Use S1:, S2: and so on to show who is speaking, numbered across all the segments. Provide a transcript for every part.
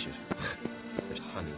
S1: finish it. There's honey.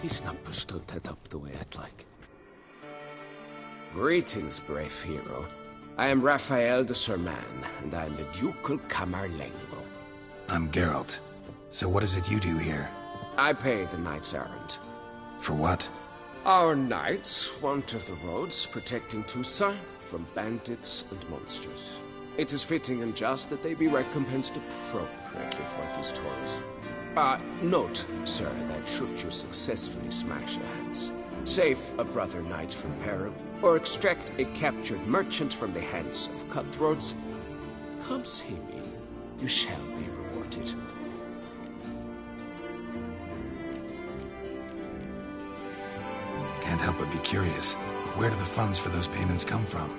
S2: These numbers don't add up the way I'd like. Greetings, brave hero. I am Raphael de Serman, and I am the Ducal Camarlengo.
S3: I'm Geralt. So what is it you do here?
S2: I pay the knight's errand.
S3: For what?
S2: Our knights wander the roads, protecting Toussaint from bandits and monsters. It is fitting and just that they be recompensed appropriately for these toils. Note, sir, that should you successfully smash their hands, save a brother knight from peril, or extract a captured merchant from the hands of cutthroats, come see me. You shall be rewarded.
S3: Can't help but be curious. Where do the funds for those payments come from?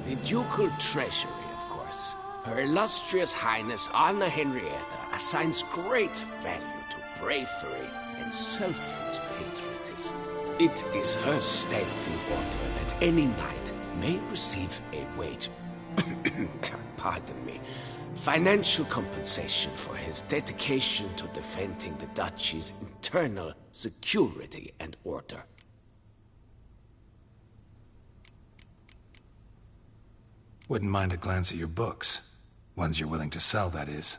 S2: The ducal treasury, of course. Her illustrious highness Anna Henrietta assigns great value to bravery and selfless patriotism. It is her standing order that any knight may receive a wage, pardon me, financial compensation for his dedication to defending the duchy's internal security and order.
S3: Wouldn't mind a glance at your books. Ones you're willing to sell, that is.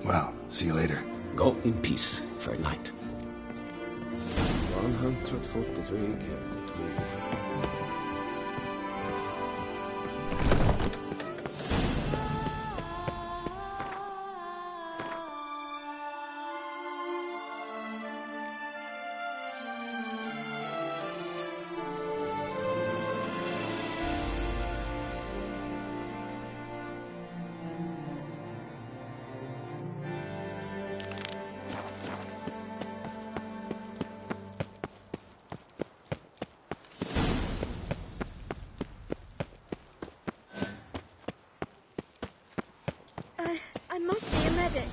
S3: Well, see you later.
S2: Go in peace, fair knight. 143 characters.
S4: I must see a medic.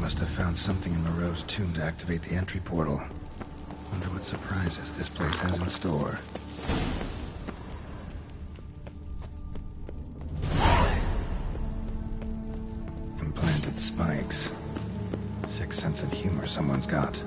S3: must have found something in Moreau's tomb to activate the entry portal. Wonder what surprises this place has in store. Implanted spikes. Sick sense of humor someone's got.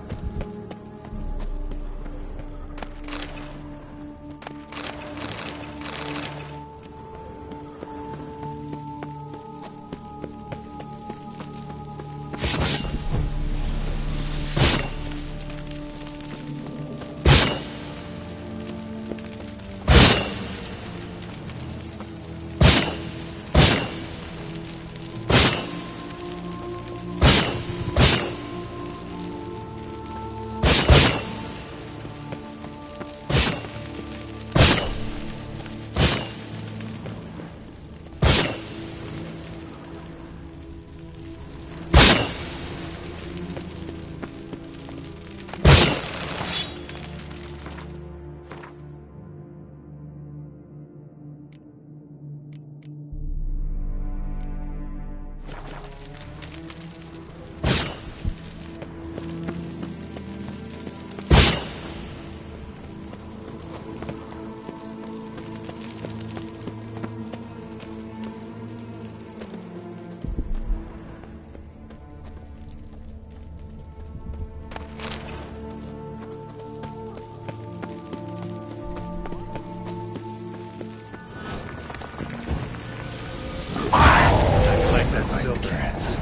S3: Silverheads.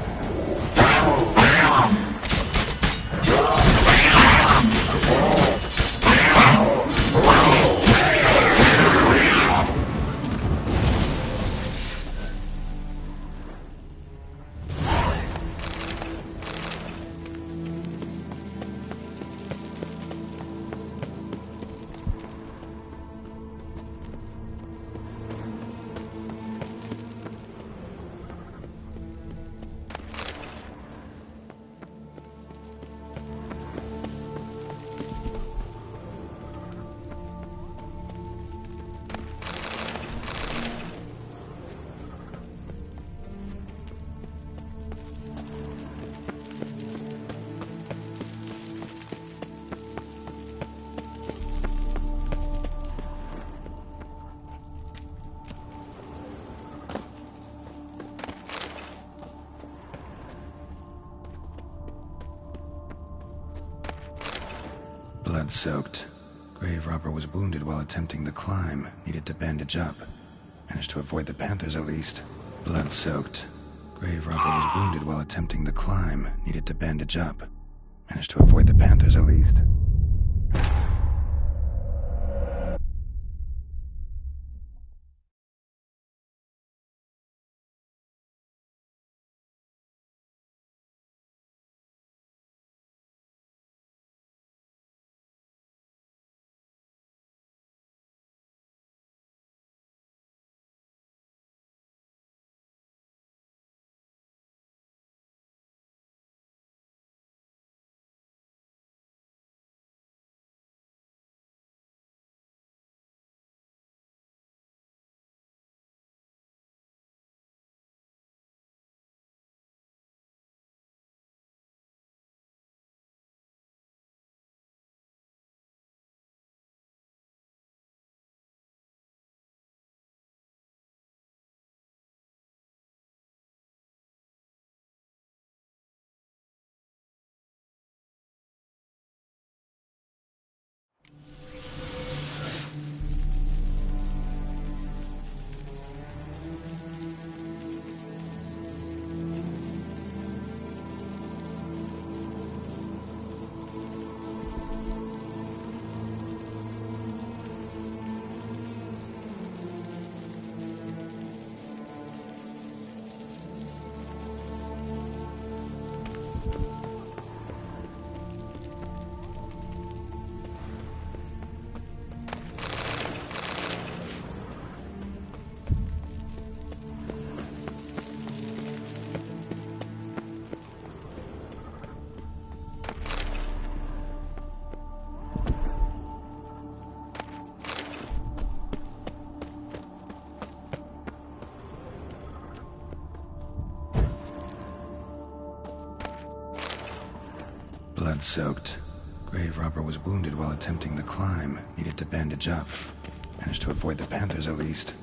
S3: Blood-soaked. Grave robber was wounded while attempting the climb. Needed to bandage up. Managed to avoid the Panthers at least. Blood-soaked. Grave robber was wounded while attempting the climb. Needed to bandage up. Managed to avoid the Panthers at least. Blood-soaked. Grave robber was wounded while attempting the climb. Needed to bandage up. Managed to avoid the Panthers at least.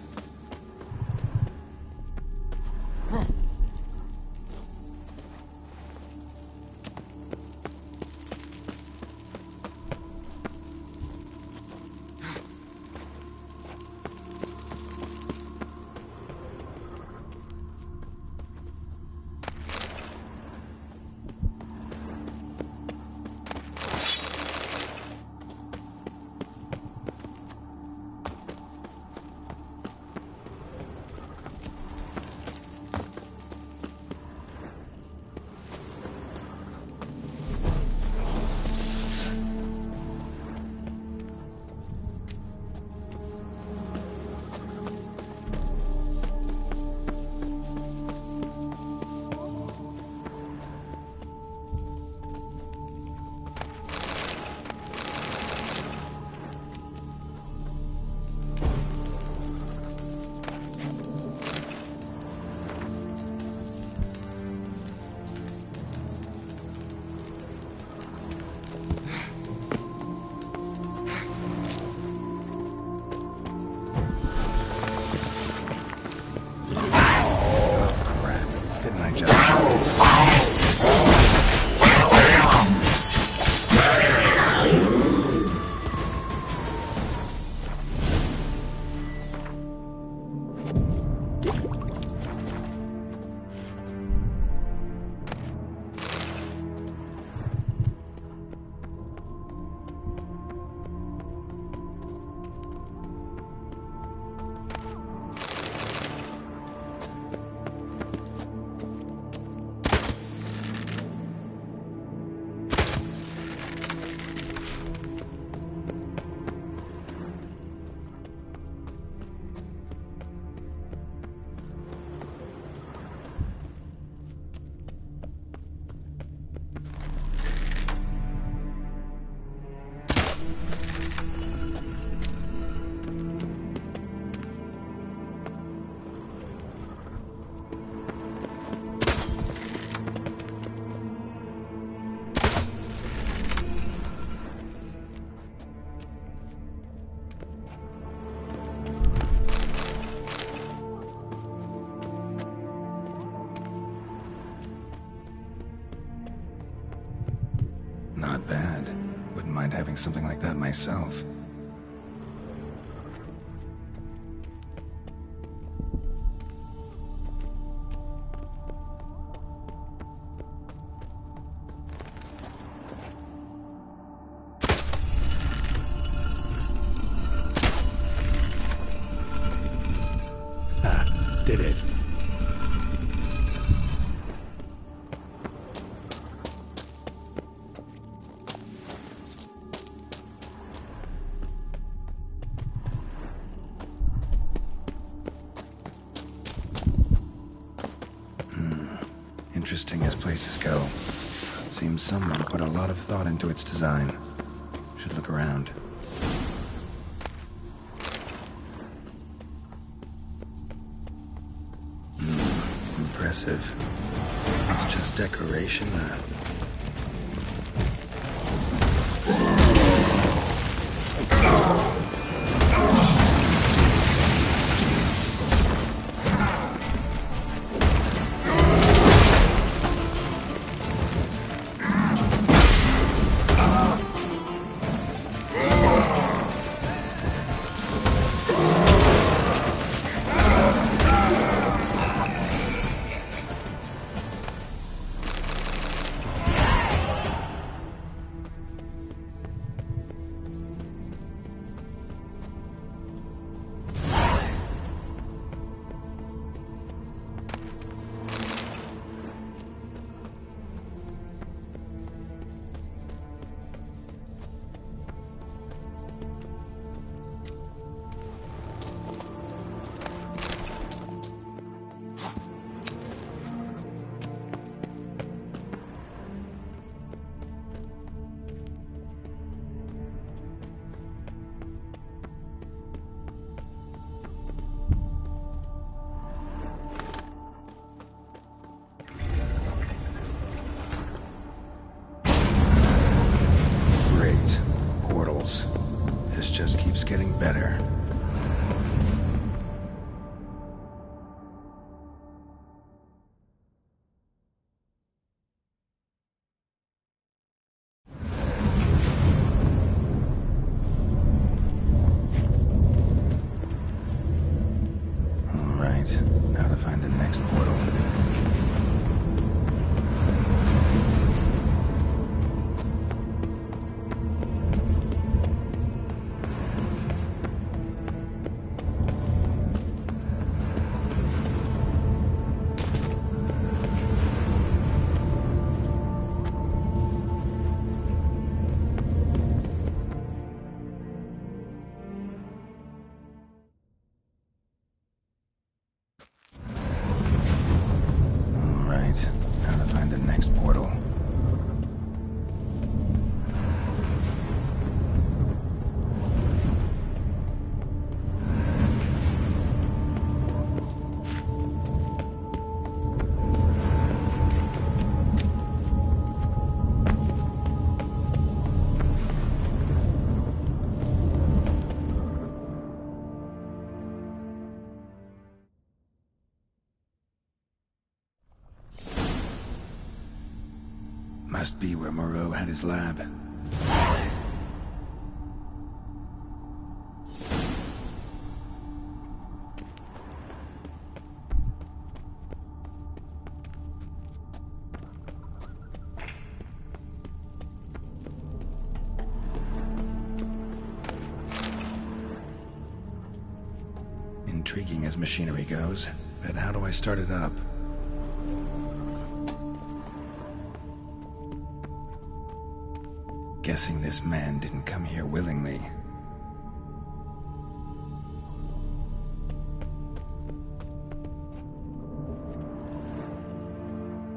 S3: Not bad. Wouldn't mind having something like that myself. Did it. Interesting as places go. Seems someone put a lot of thought into its design. Should look around. Impressive. It's just decoration. how to find the next portal. How to find the next portal. Must be where Moreau had his lab. Intriguing as machinery goes, but how do I start it up? Guessing this man didn't come here willingly.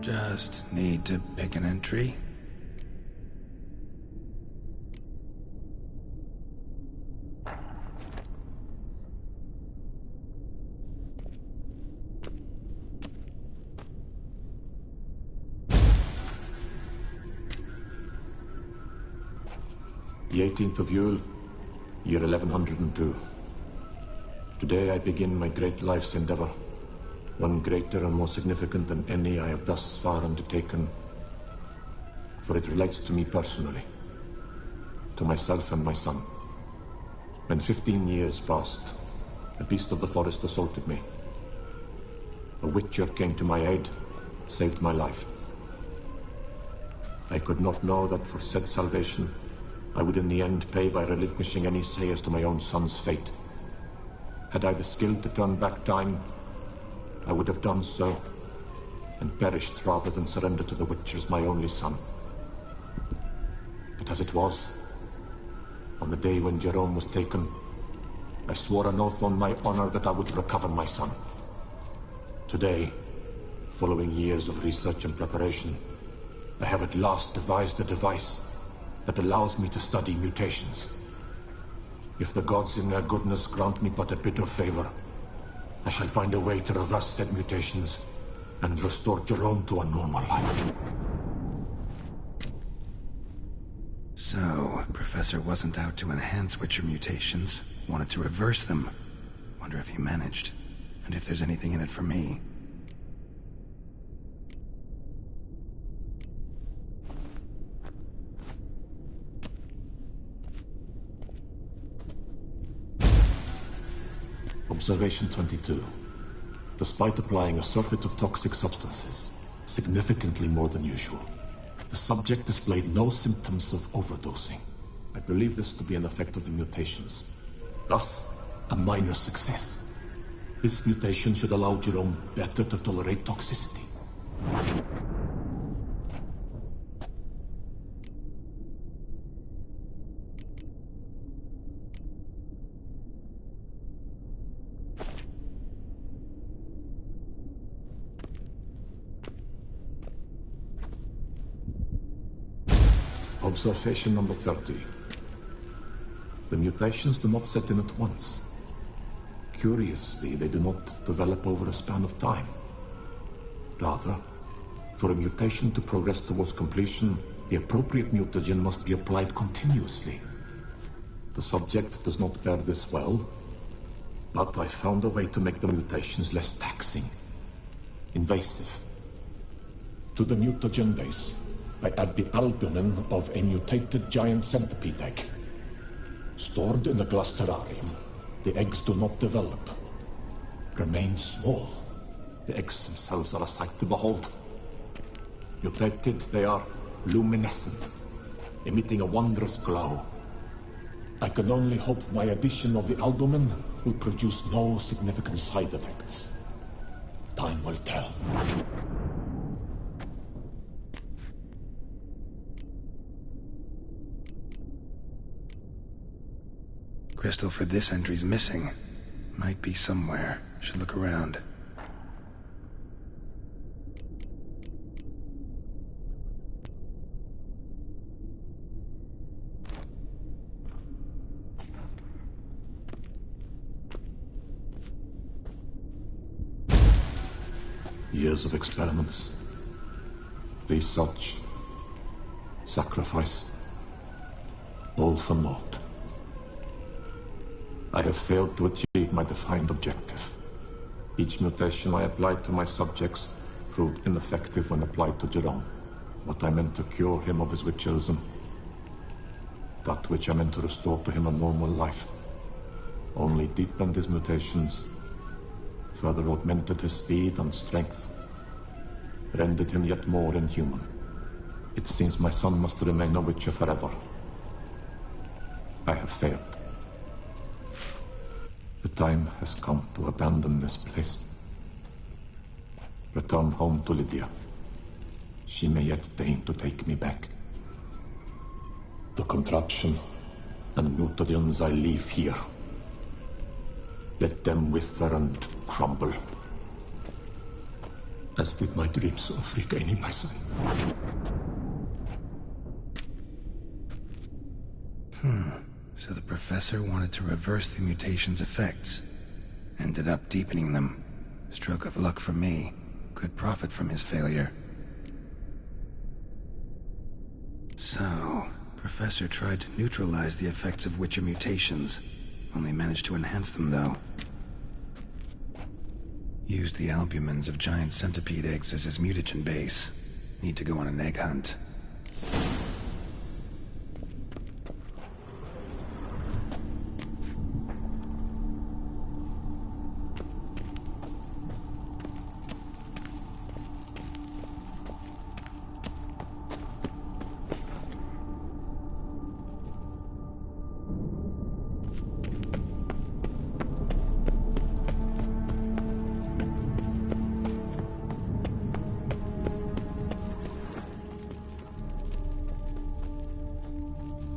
S3: Just need to pick an entry.
S5: The 18th of Yule, year 1102. Today I begin my great life's endeavor, one greater and more significant than any I have thus far undertaken, for it relates to me personally, to myself and my son. When 15 years passed, a beast of the forest assaulted me. A witcher came to my aid, saved my life. I could not know that for said salvation, I would in the end pay by relinquishing any say as to my own son's fate. Had I the skill to turn back time, I would have done so, and perished rather than surrender to the Witchers my only son. But as it was, on the day when Jerome was taken, I swore an oath on my honor that I would recover my son. Today, following years of research and preparation, I have at last devised a device that allows me to study mutations. If the gods in their goodness grant me but a bit of favor, I shall find a way to reverse said mutations and restore Jerome to a normal life.
S3: So, Professor wasn't out to enhance Witcher mutations, wanted to reverse them. Wonder if he managed, and if there's anything in it for me.
S5: Observation 22. Despite applying a surfeit of toxic substances, significantly more than usual, the subject displayed no symptoms of overdosing. I believe this to be an effect of the mutations. Thus, a minor success. This mutation should allow Jerome better to tolerate toxicity. Observation number 30. The mutations do not set in at once. Curiously, they do not develop over a span of time. Rather, for a mutation to progress towards completion, the appropriate mutagen must be applied continuously. The subject does not bear this well, but I found a way to make the mutations less taxing, invasive. To the mutagen base, I add the albumin of a mutated giant centipede egg. Stored in a glass terrarium, the eggs do not develop, remain small, The eggs themselves are a sight to behold. Mutated, they are luminescent, emitting a wondrous glow. I can only hope my addition of the albumin will produce no significant side effects. Time will tell.
S3: Crystal for this entry's missing. Might be somewhere. Should look around.
S5: Years of experiments, research, sacrifice, all for naught. I have failed to achieve my defined objective. Each mutation I applied to my subjects proved ineffective when applied to Jerome. What I meant to cure him of his witcherism, that which I meant to restore to him a normal life, only deepened his mutations, further augmented his speed and strength, rendered him yet more inhuman. It seems my son must remain a witcher forever. I have failed. The time has come to abandon this place. Return home to Lydia. She may yet deign to take me back. The contraption and mutagens I leave here, let them wither and crumble, as did my dreams of regaining my son.
S3: So the professor wanted to reverse the mutation's effects. Ended up deepening them. Stroke of luck for me. Could profit from his failure. So, Professor tried to neutralize the effects of witcher mutations. Only managed to enhance them, though. Used the albumins of giant centipede eggs as his mutagen base. Need to go on an egg hunt.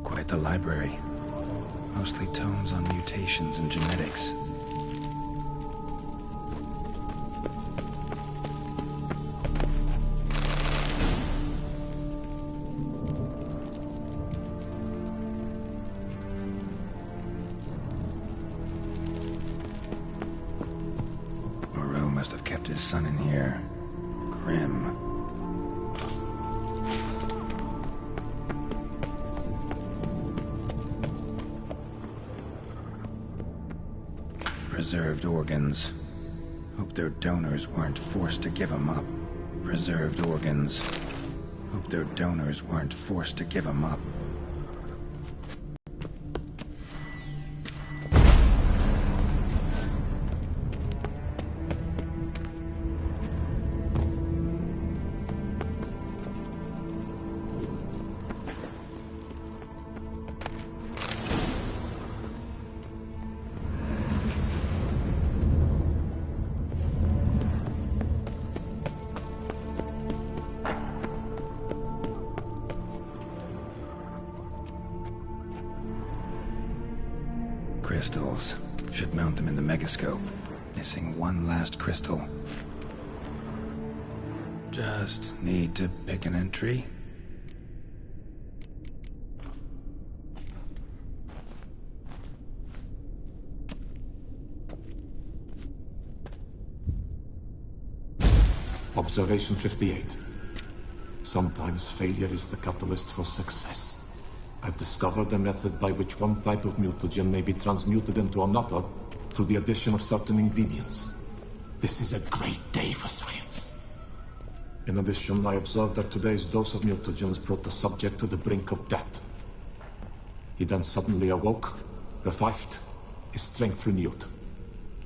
S3: Quite the library. Mostly tomes on mutations and genetics. Moreau must have kept his son in here. Grim. Preserved organs. Hope their donors weren't forced to give them up. Preserved organs. Hope their donors weren't forced to give them up. Crystals. Should mount them in the megascope. Missing one last crystal. Just need to pick an entry.
S5: Observation 58. Sometimes failure is the catalyst for success. I've discovered a method by which one type of mutagen may be transmuted into another through the addition of certain ingredients. This is a great day for science. In addition, I observed that today's dose of mutagens brought the subject to the brink of death. He then suddenly awoke, revived, his strength renewed.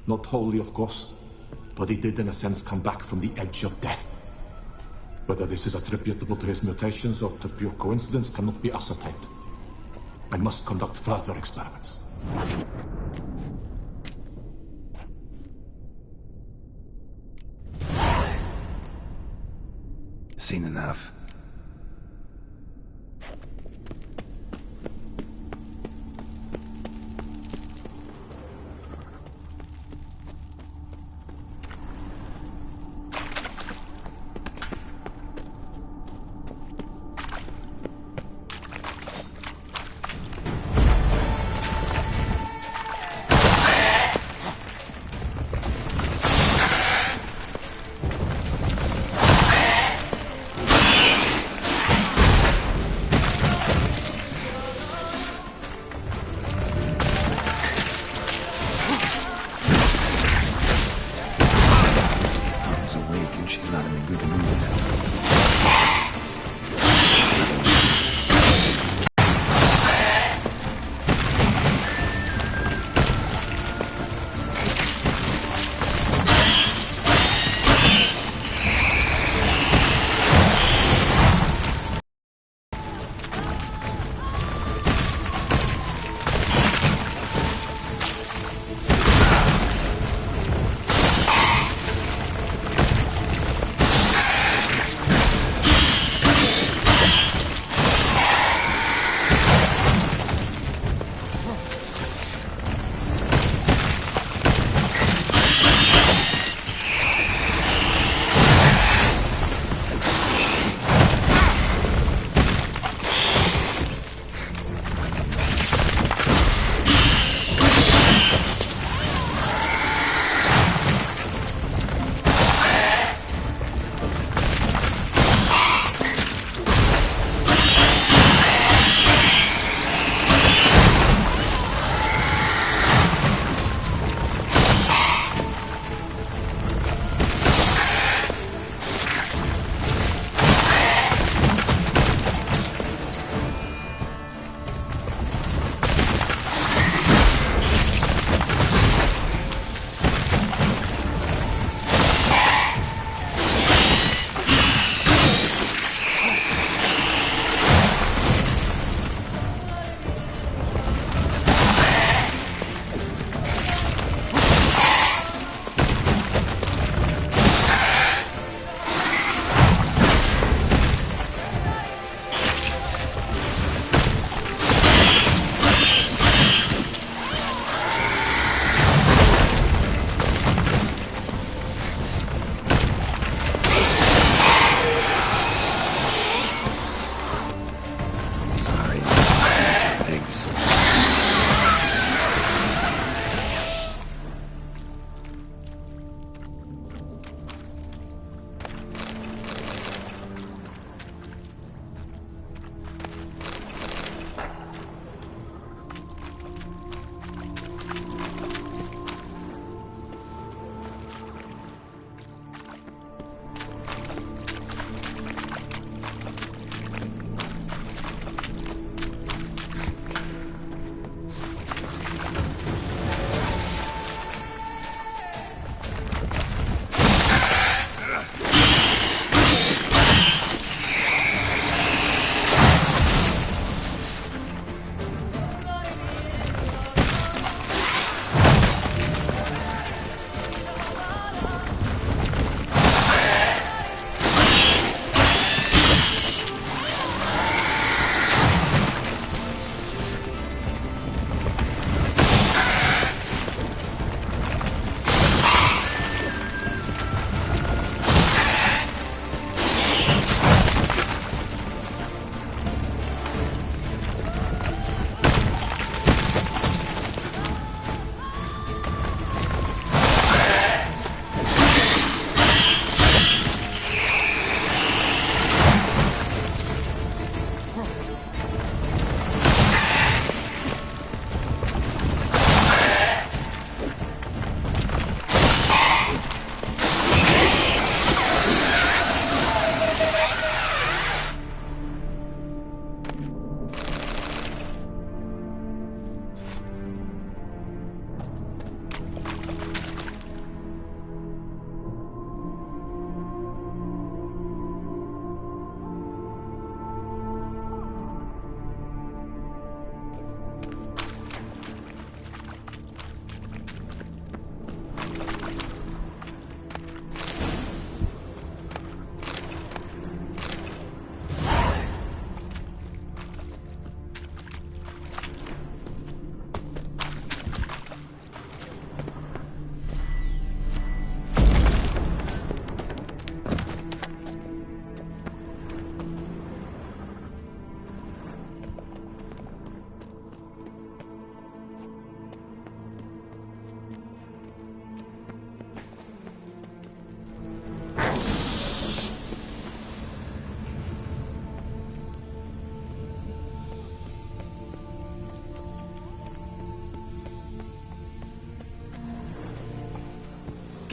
S5: Not wholly, of course, but he did in a sense come back from the edge of death. Whether this is attributable to his mutations or to pure coincidence cannot be ascertained. I must conduct further experiments.
S3: Seen enough.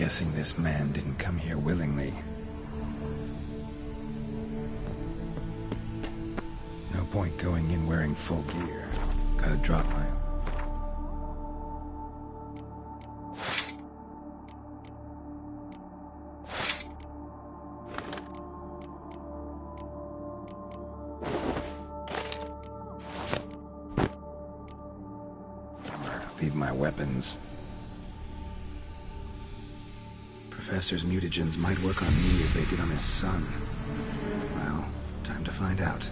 S3: guessing this man didn't come here willingly. No point going in wearing full gear. Gotta drop my... Leave my weapons. Professor's mutagens might work on me as they did on his son. Well, time to find out.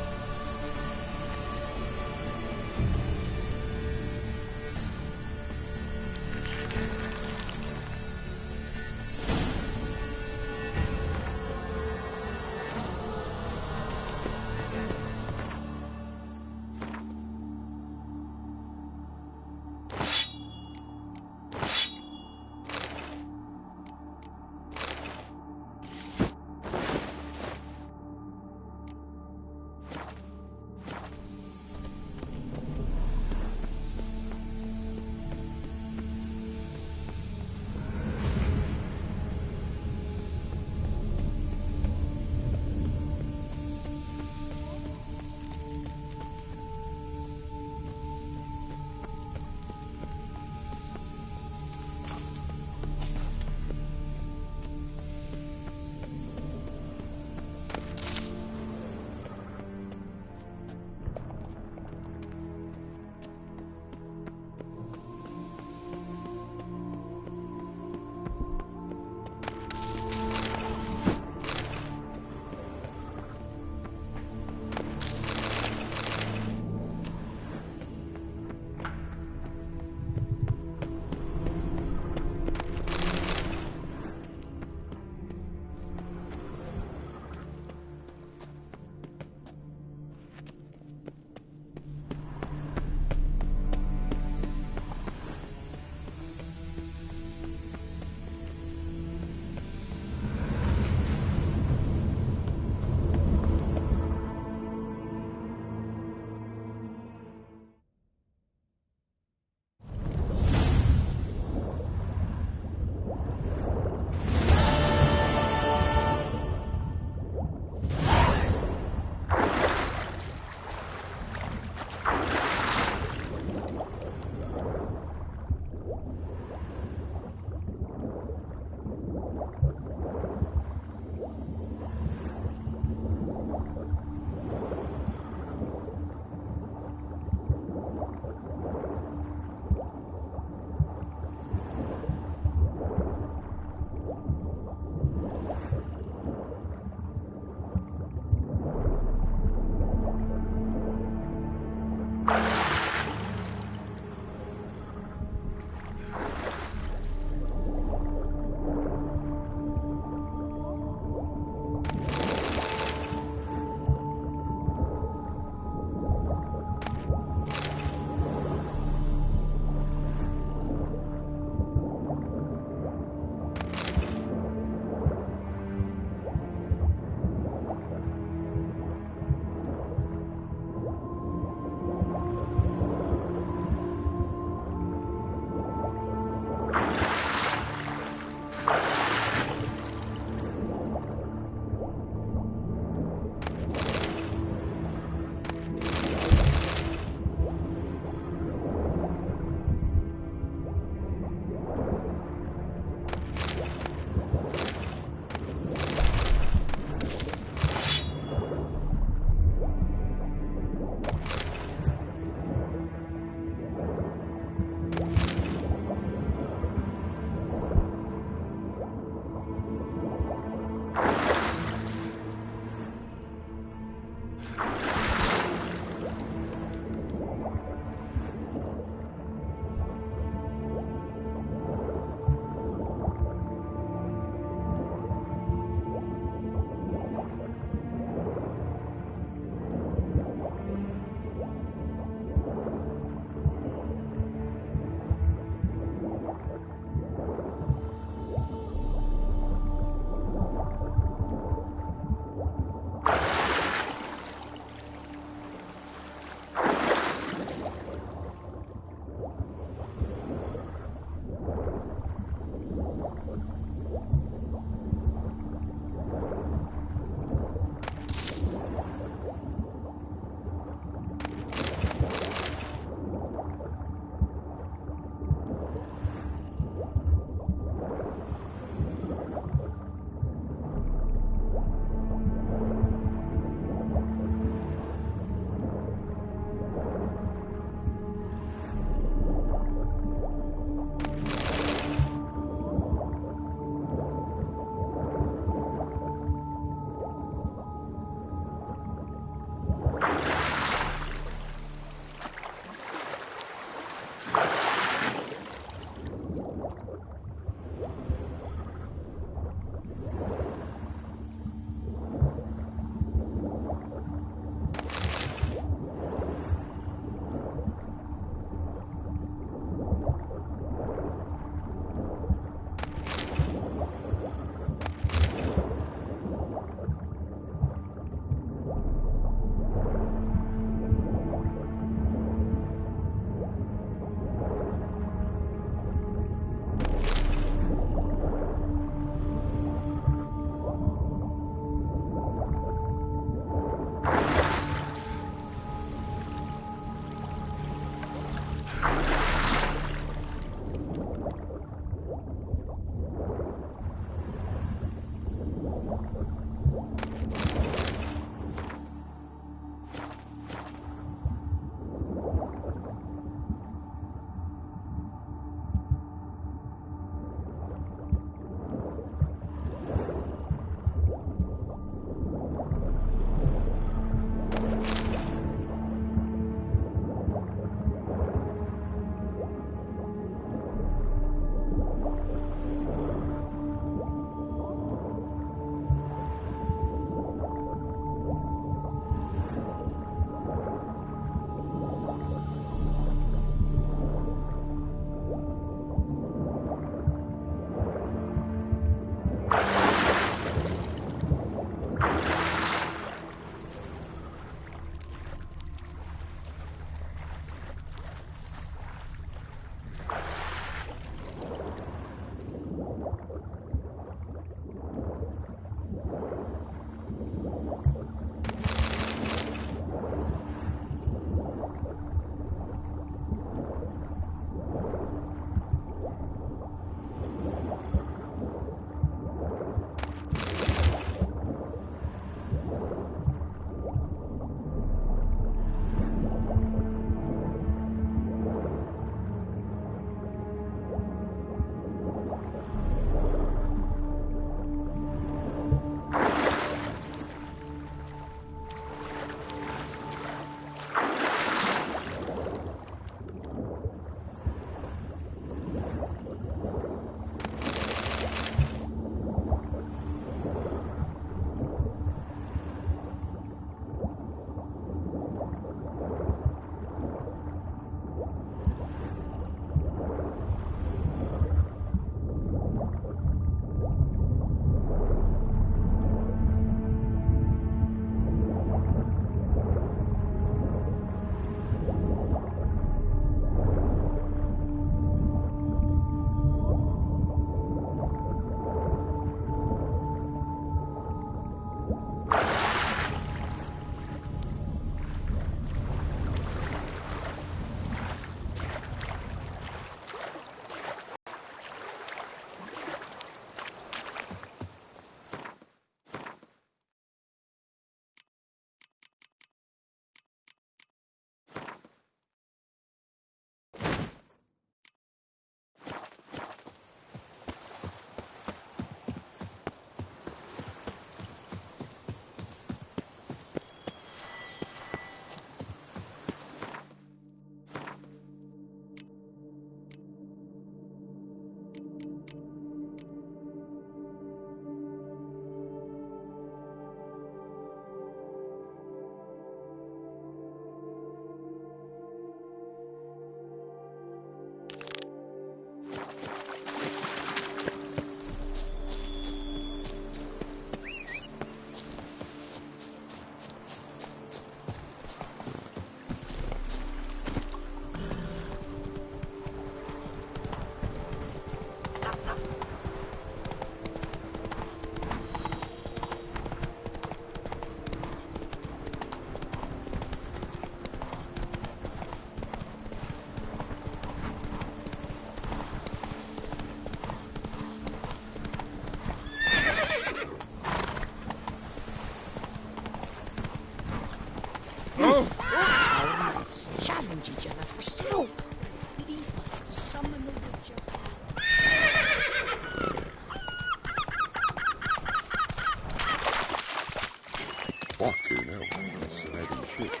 S1: Fucking hell, that's some heavy shit.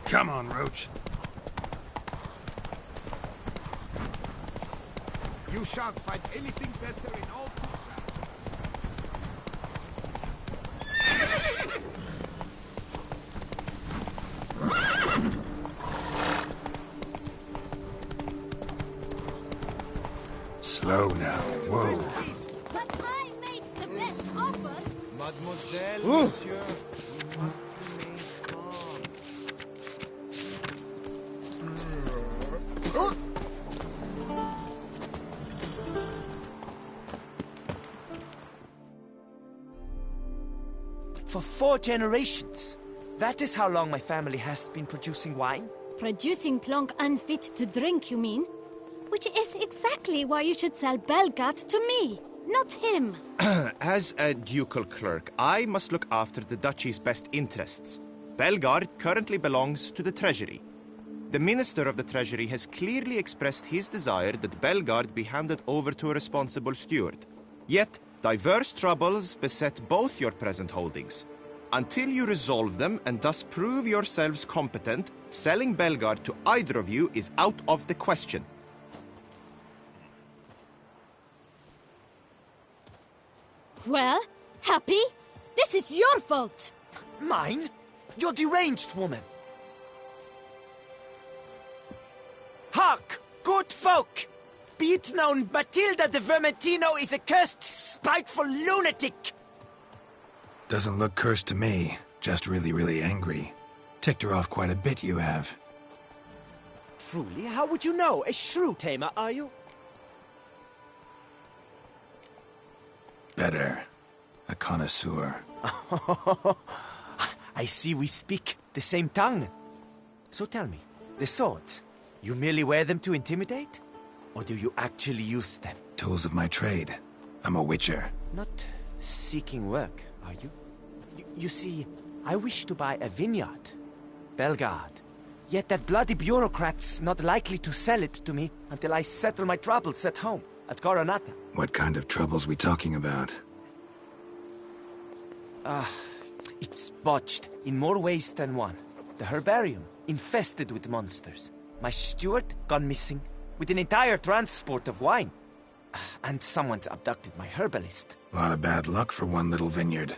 S3: Come on, Roach.
S6: You shan't find anything better in all Tucson.
S3: Slow now. Whoa.
S4: But I made the best offer.
S6: Mademoiselle, monsieur, you must remain calm.
S7: For 4 generations. That is how long my family has been producing wine.
S4: Producing plonk unfit to drink, you mean? Which is exactly why you should sell Belgard to me, not him.
S8: As a ducal clerk, I must look after the duchy's best interests. Belgard currently belongs to the treasury. The minister of the treasury has clearly expressed his desire that Belgard be handed over to a responsible steward. Yet, diverse troubles beset both your present holdings. Until you resolve them and thus prove yourselves competent, selling Belgard to either of you is out of the question.
S4: Well, happy? This is your fault.
S7: Mine? You're deranged, woman. Hark, good folk! Be it known, Matilda de Vermentino is a cursed, spiteful lunatic!
S3: Doesn't look cursed to me. Just really, really angry. Ticked her off quite a bit, you have.
S7: Truly, how would you know? A shrew tamer, are you?
S3: Better. A connoisseur.
S7: I see we speak the same tongue. So tell me, the swords, you merely wear them to intimidate? Or do you actually use them?
S3: Tools of my trade. I'm a witcher.
S7: Not seeking work, are you? You see, I wish to buy a vineyard. Belgard. Yet that bloody bureaucrat's not likely to sell it to me until I settle my troubles at home, at Coronata.
S3: What kind of troubles we talking about?
S7: It's botched in more ways than one. The herbarium, infested with monsters. My steward gone missing, with an entire transport of wine. And someone's abducted my herbalist.
S3: A lot of bad luck for one little vineyard.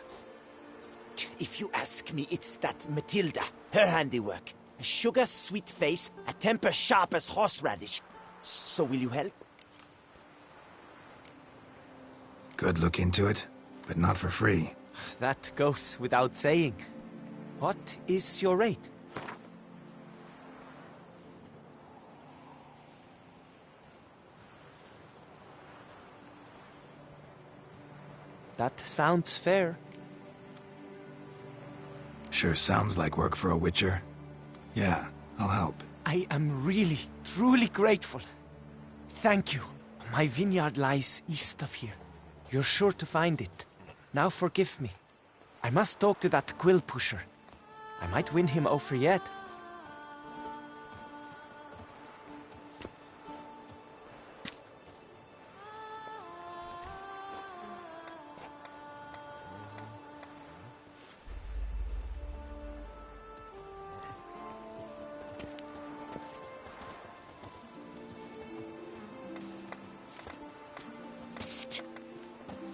S7: If you ask me, it's that Matilda, her handiwork. A sugar-sweet face, a temper sharp as horseradish. So will you help?
S3: Good look into it, but not for free.
S7: That goes without saying. What is your rate? That sounds fair.
S3: Sure sounds like work for a witcher. Yeah, I'll help.
S7: I am really, truly grateful. Thank you. My vineyard lies east of here. You're sure to find it. Now forgive me. I must talk to that quill pusher. I might win him over yet.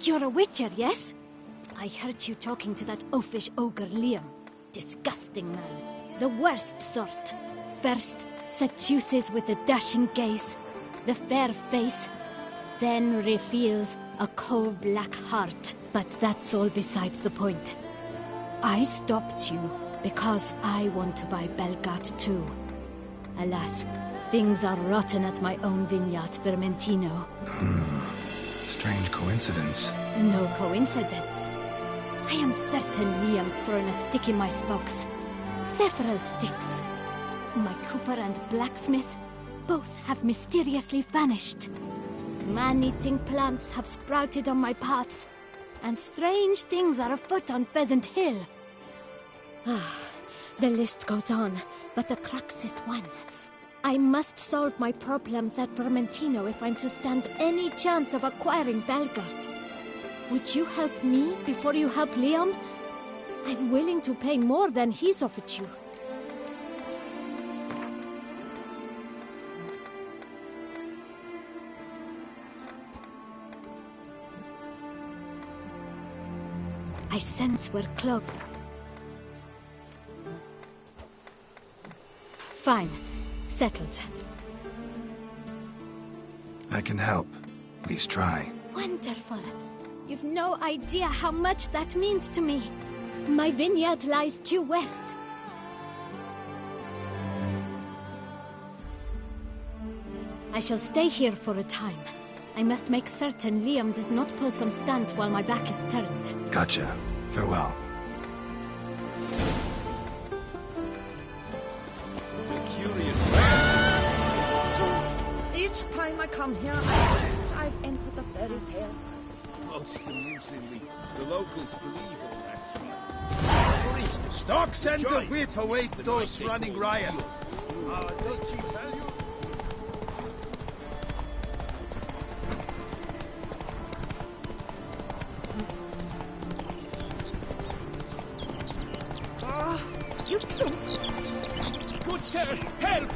S4: You're a witcher, yes? I heard you talking to that oafish ogre Liam. Disgusting man. The worst sort. First, seduces with a dashing gaze, the fair face, then reveals a coal-black heart. But that's all besides the point. I stopped you because I want to buy Belgard too. Alas, things are rotten at my own vineyard, Vermentino.
S3: Strange coincidence.
S4: No coincidence. I am certain Liam's thrown a stick in my spokes. Several sticks. My cooper and blacksmith both have mysteriously vanished. Man-eating plants have sprouted on my paths, and strange things are afoot on Pheasant Hill. The list goes on, but the crux is one. I must solve my problems at Vermentino if I'm to stand any chance of acquiring Belgard. Would you help me before you help Liam? I'm willing to pay more than he's offered you. I sense we're close. Fine. Settled.
S3: I can help. At least try.
S4: Wonderful. You've no idea how much that means to me. My vineyard lies due west. I shall stay here for a time. I must make certain Liam does not pull some stunt while my back is turned.
S3: Gotcha. Farewell.
S9: Each time I come here, I wish I've entered a fairy tale.
S6: Most amusingly, the locals believe all that. For instance, stocks and the whip await those running riot. Our duchy values.
S9: You too.
S6: Good sir, help!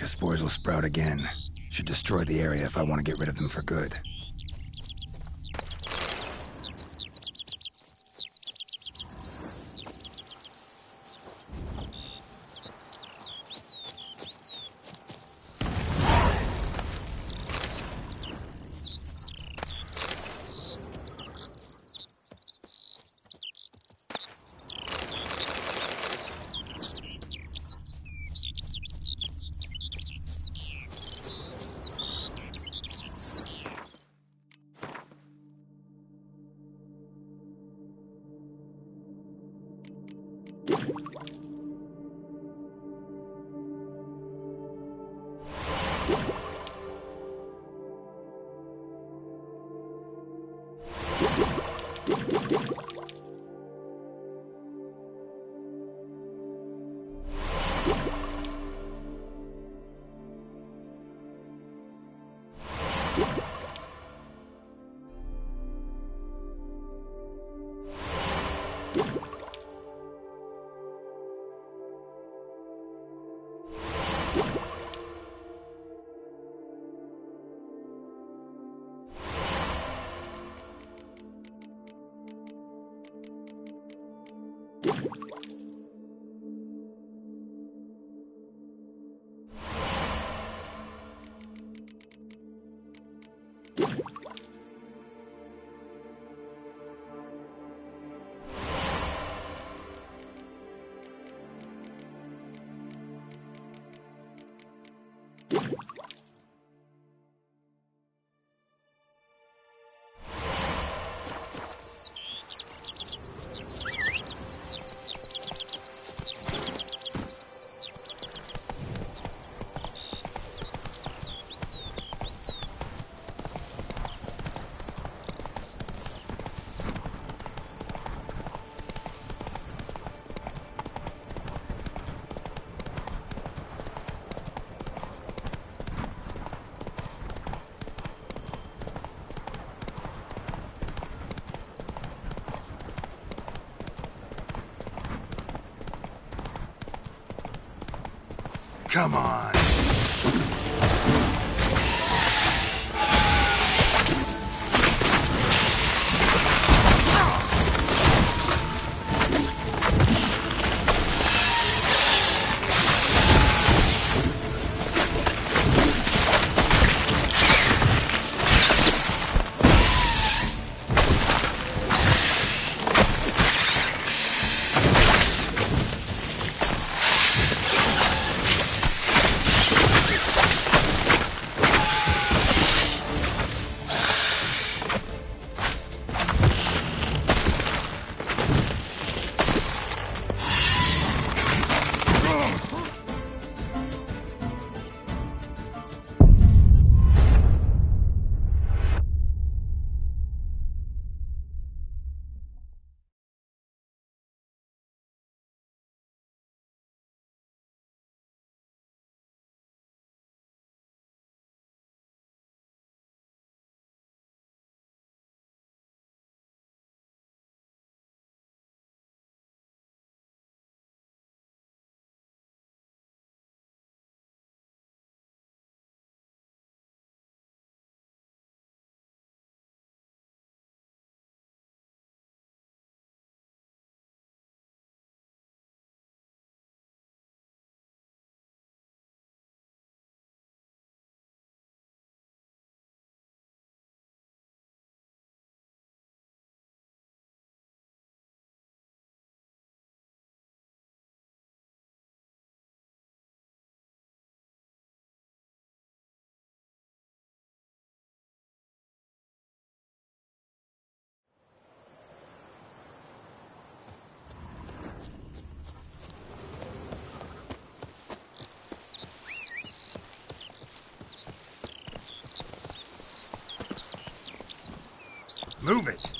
S3: Spores will sprout again. Should destroy the area if I want to get rid of them for good. Come on.
S6: Move it!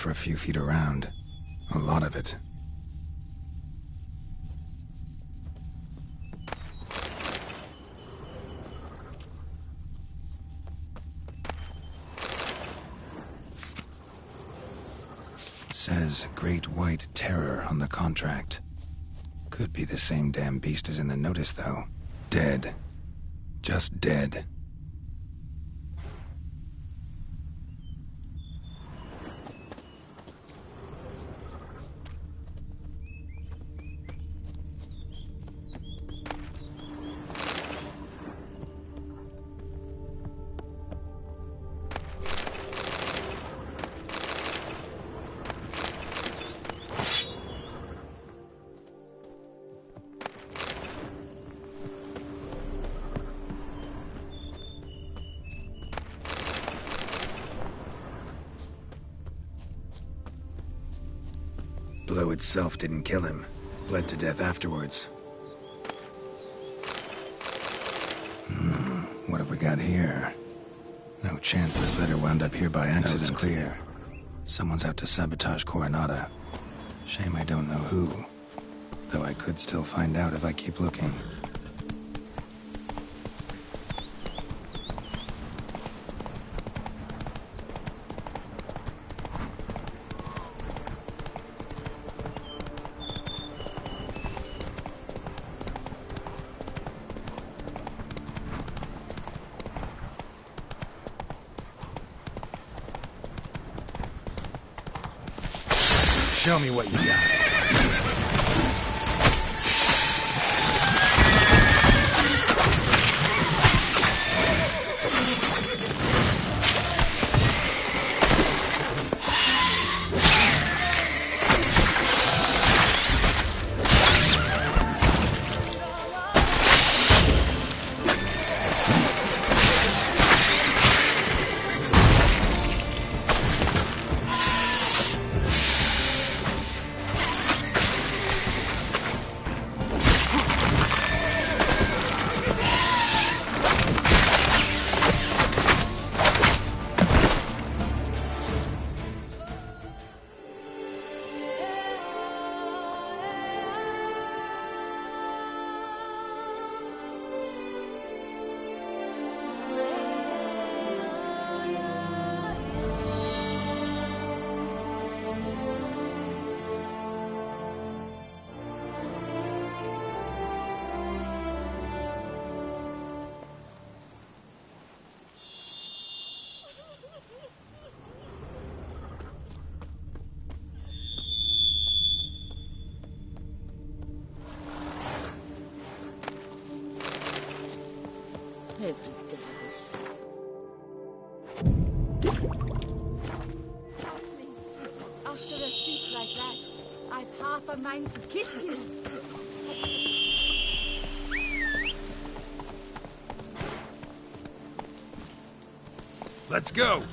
S3: for a few feet around. A lot of it. Says Great White Terror on the contract. Could be the same damn beast as in the notice, though. Dead. Just dead. Blow itself didn't kill him. Bled to death afterwards. What have we got here? No chance this letter wound up here by accident. It's clear. Someone's out to sabotage Coronata. Shame I don't know who. Though I could still find out if I keep looking.
S6: Show me what you got.
S9: After a feat like that, I've half a mind to kiss you.
S6: Let's go!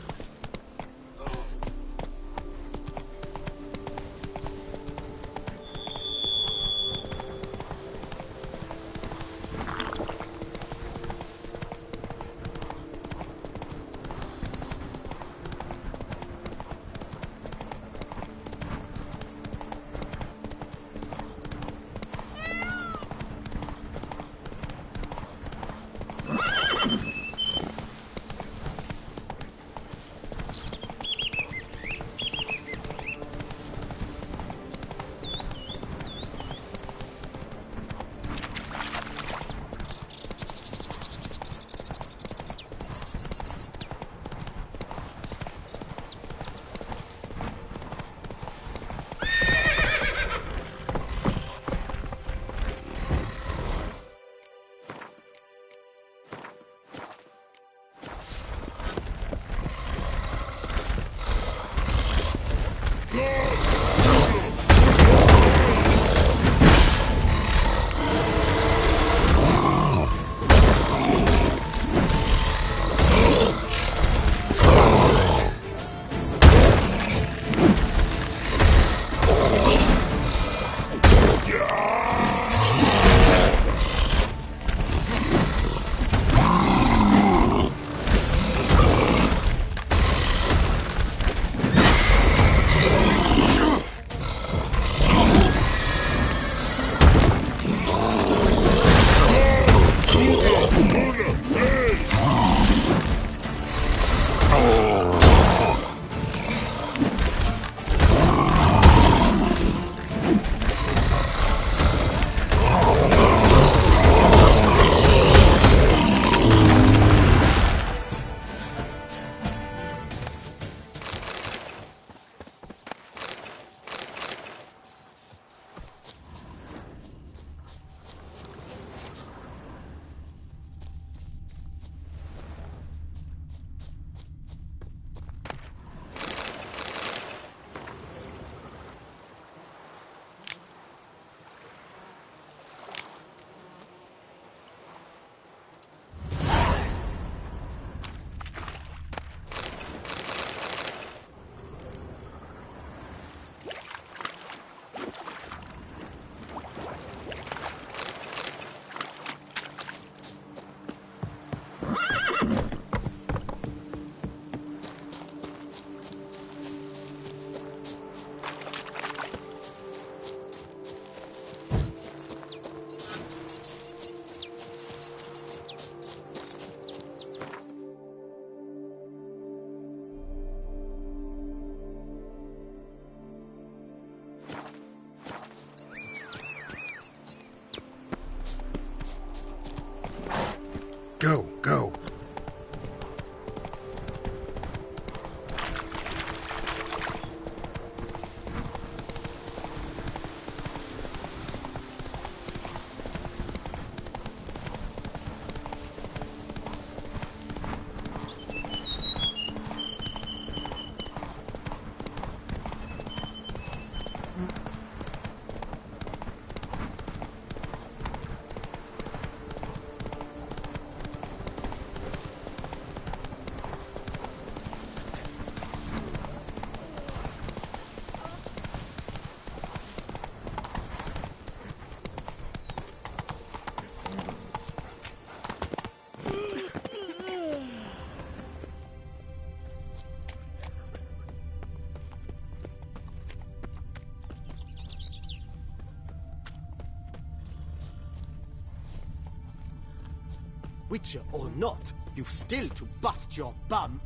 S10: Witcher or not, you've still to bust your bum.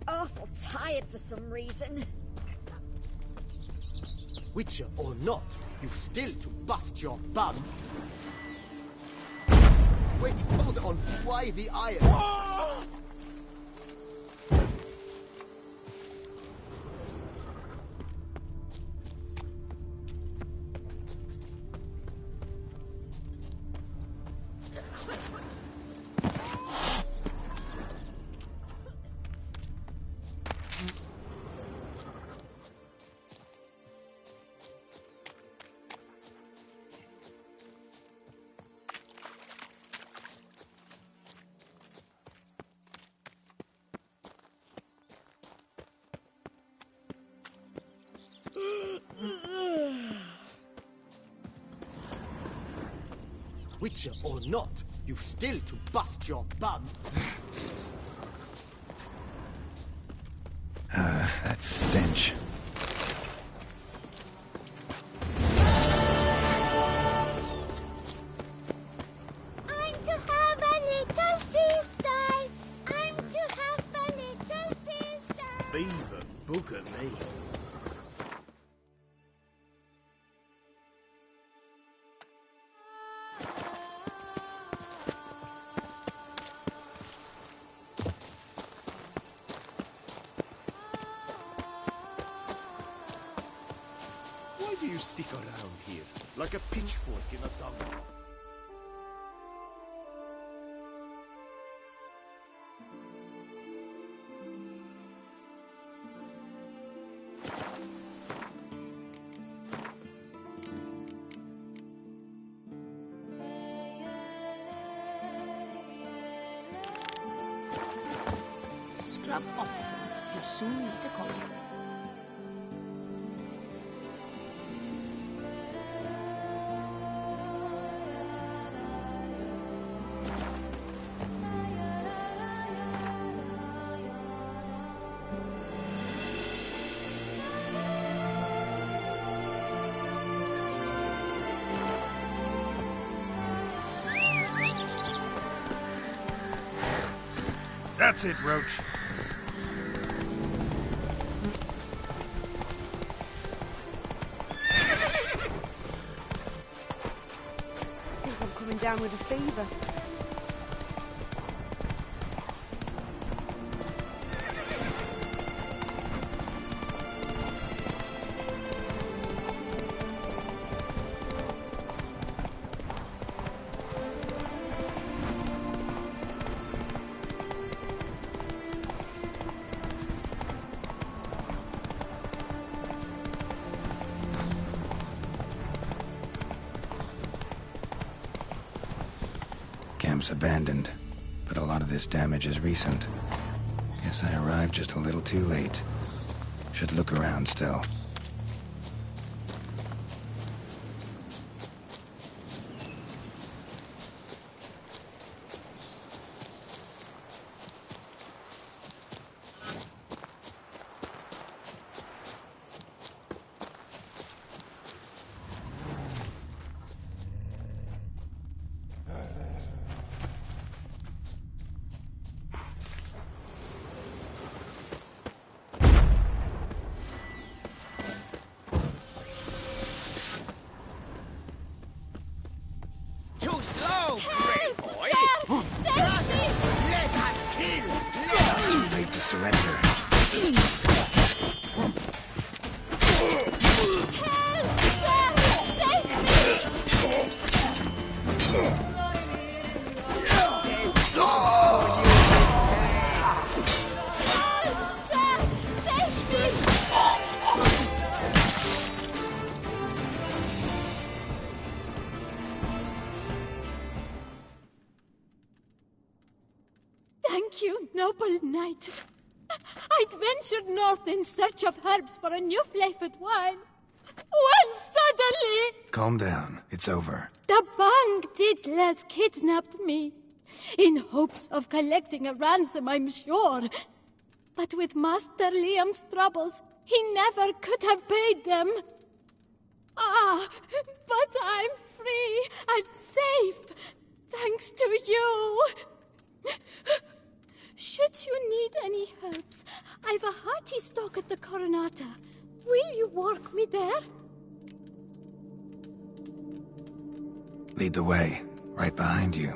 S11: Awful tired for some reason.
S10: Witcher or not, you've still to bust your bum. Wait, hold on. Why the iron? Witcher or not, you've still to bust your bum.
S3: That stench.
S11: I'm to have a little sister. I'm to have a little sister.
S6: Beaver bugger me. Why do you stick around here like a pitchfork in a dung?
S12: Scrub off. You'll soon need a coffee.
S6: That's it, Roach.
S9: I think I'm coming down with a fever.
S3: Camp's abandoned, but a lot of this damage is recent. Guess I arrived just a little too late. Should look around still.
S2: Too slow, great boy!
S11: Save me!
S2: Let us kill!
S3: Too late to surrender.
S11: Help! Sir! Save me! Help! Sir! Save me!
S4: Thank you, noble knight. I'd ventured north in search of herbs for a new flavored wine. One Masterly!
S3: Calm down. It's over.
S4: The bank diddlers kidnapped me. In hopes of collecting a ransom, I'm sure. But with Master Liam's troubles, he never could have paid them. Ah, but I'm free and safe, thanks to you. Should you need any herbs, I've a hearty stock at the Coronata. Will you walk me there?
S3: Lead the way. Right behind you.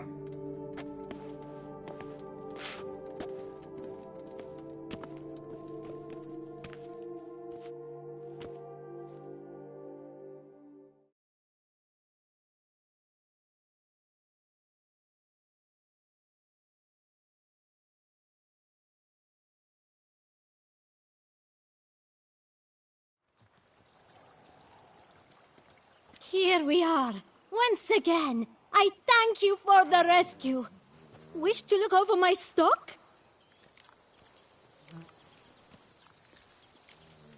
S4: Here we are. Once again, I thank you for the rescue. Wish to look over my stock?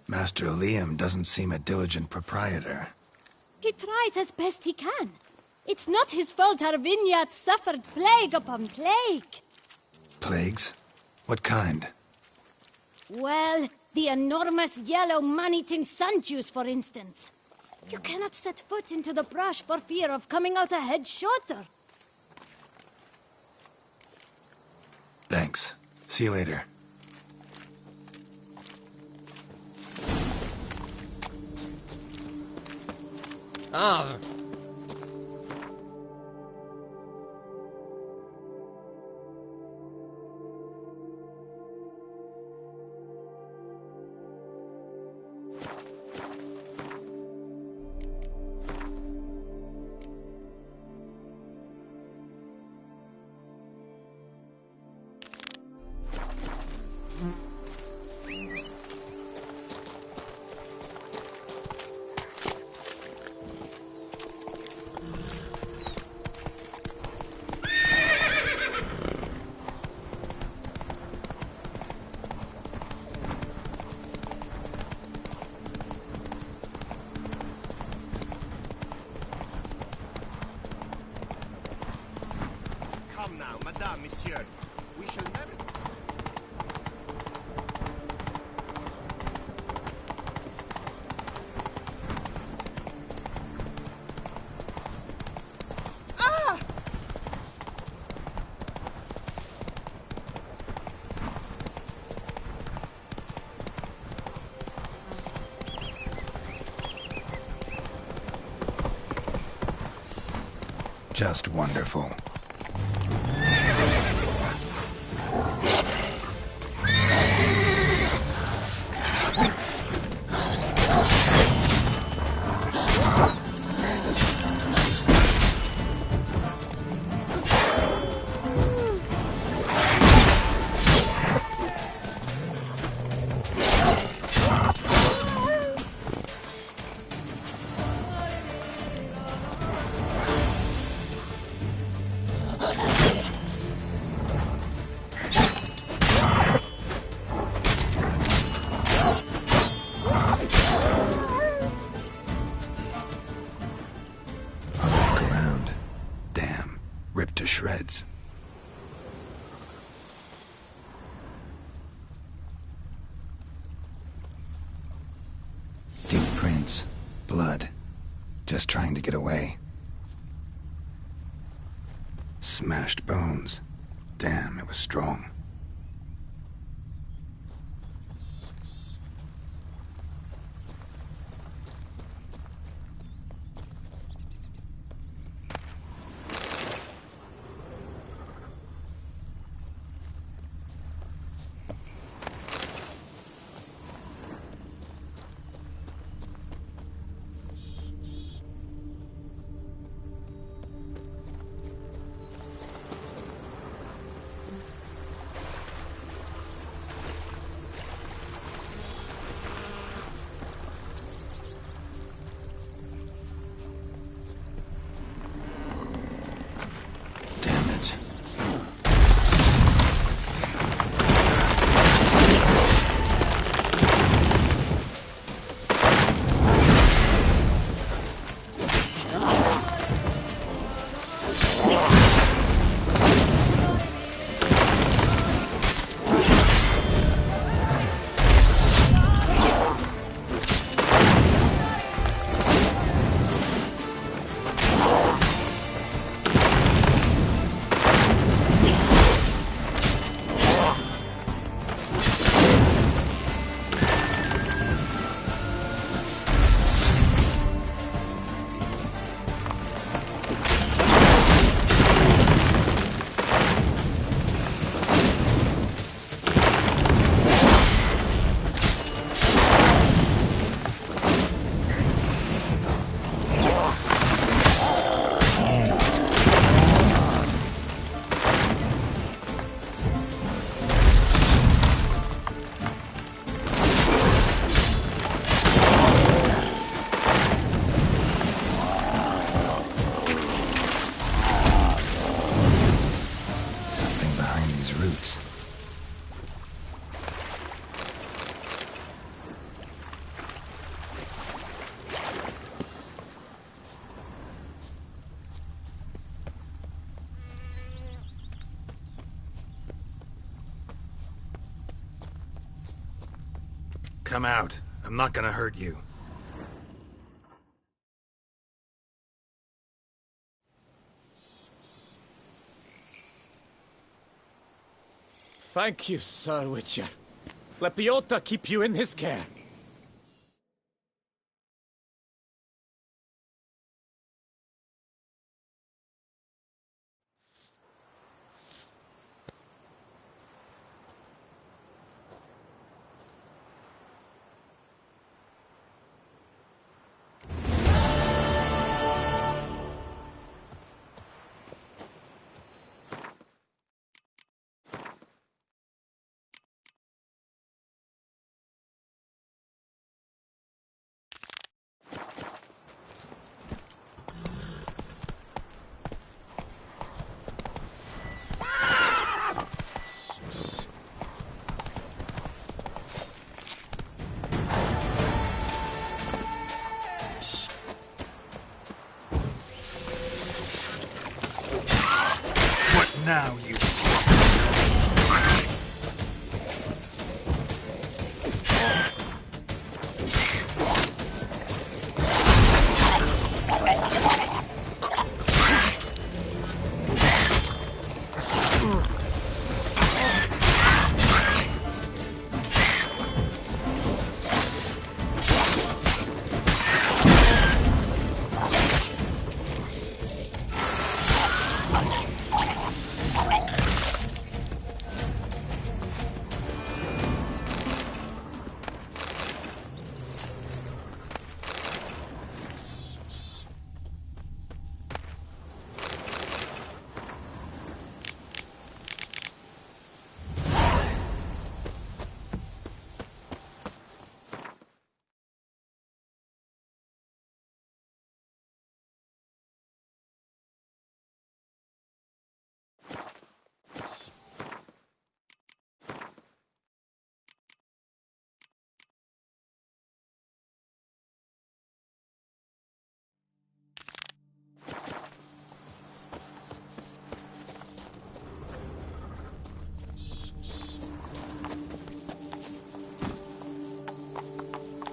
S3: Master Liam doesn't seem a diligent proprietor.
S4: He tries as best he can. It's not his fault our vineyard suffered plague upon plague.
S3: Plagues? What kind?
S4: Well, the enormous yellow man-eating sun juice, for instance. You cannot set foot into the brush for fear of coming out a head shorter.
S3: Thanks. See you later.
S13: Ah.
S8: Come now, madame, monsieur. We shall never...
S3: Just wonderful. Ripped to shreds. Deep prints. Blood. Just trying to get away. Smashed bones. Damn, it was strong. Come out. I'm not gonna hurt you.
S14: Thank you, Sir Witcher. Let Biota keep you in his care.
S3: Now, you...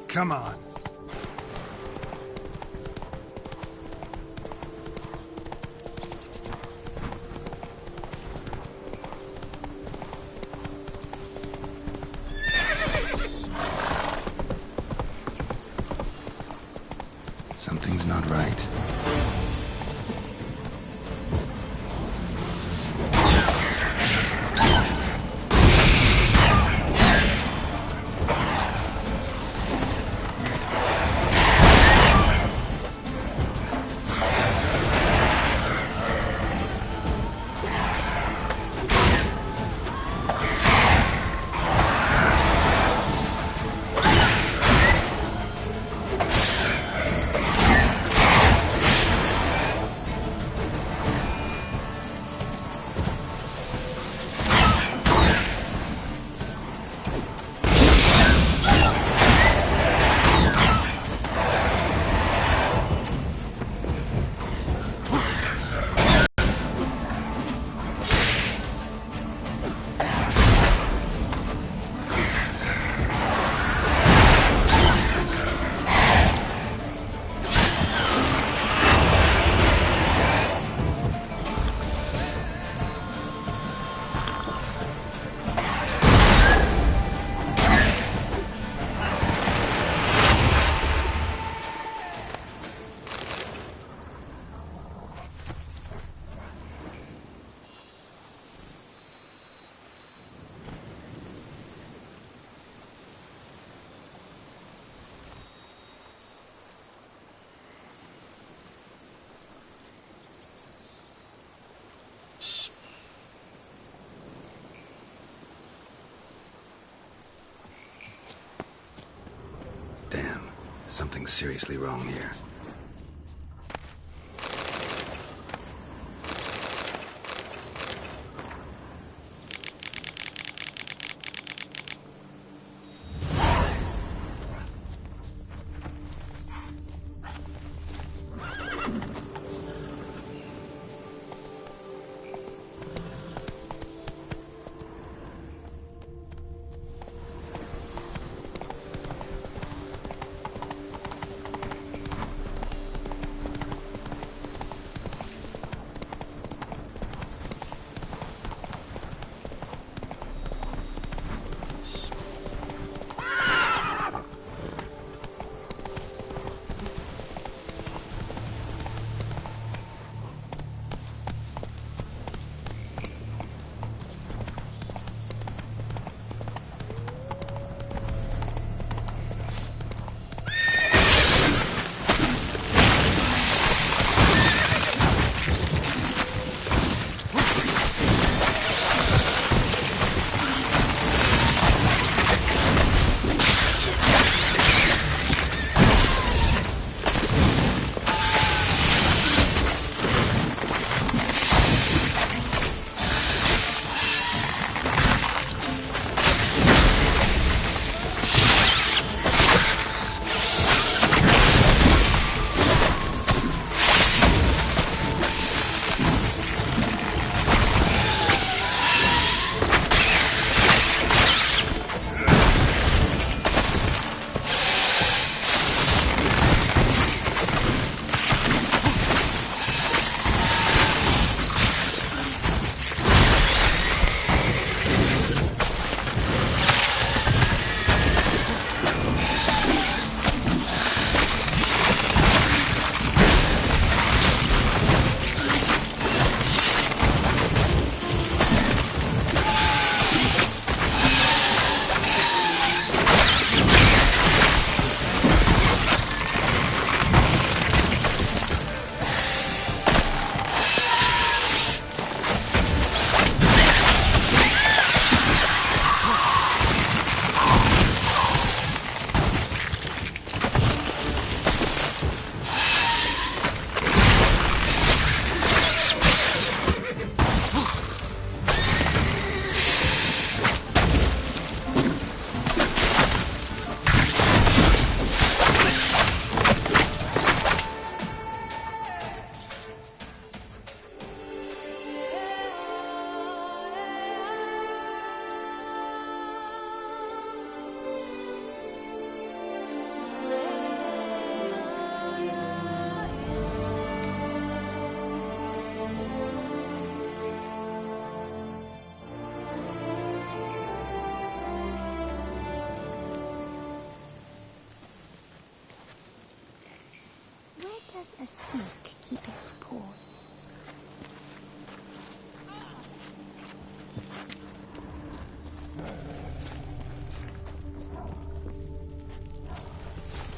S3: Come on. Something's not right. Damn, something's seriously wrong here.
S11: does a snake keep its paws?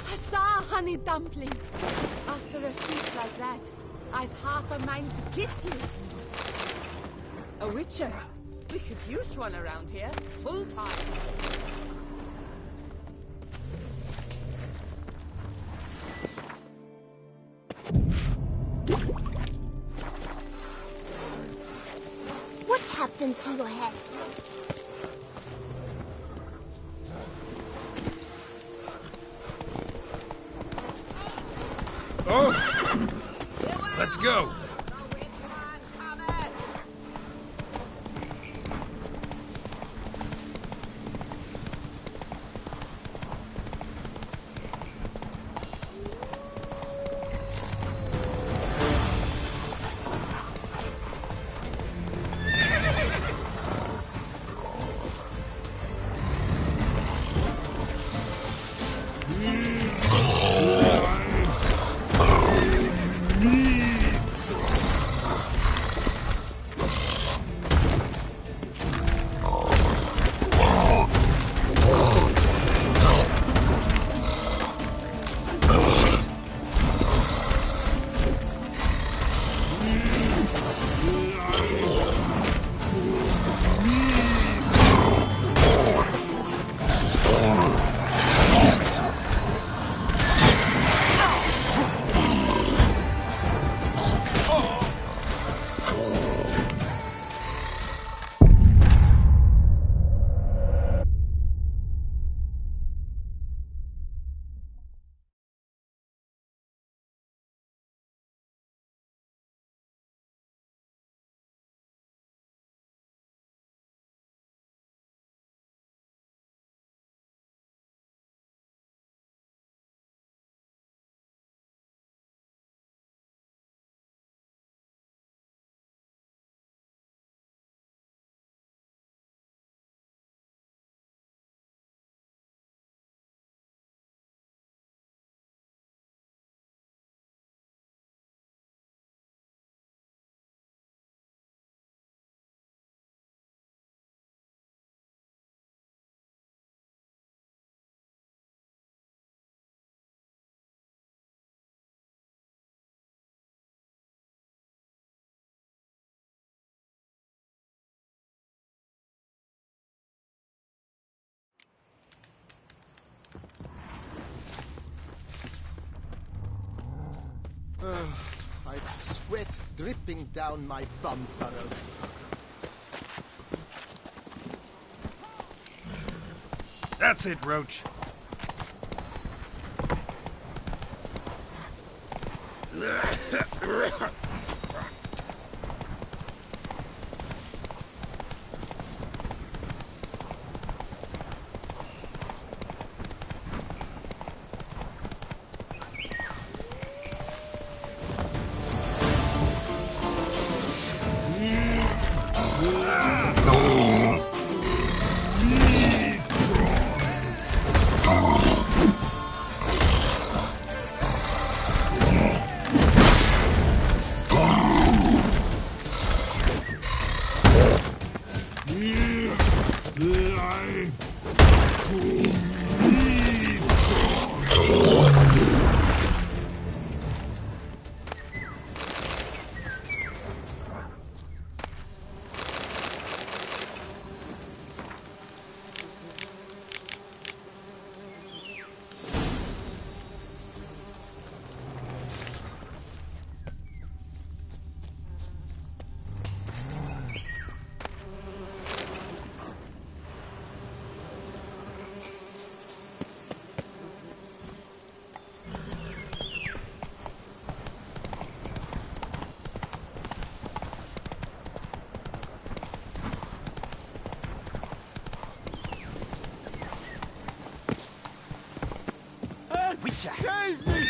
S12: Huzzah, honey dumpling! After a feat like that, I've half a mind to kiss you. A witcher? We could use one around here, full time.
S11: What happened to your head?
S6: Oh! Let's go!
S10: I've sweat dripping down my bum furrow.
S6: That's it, Roach.
S10: Save me!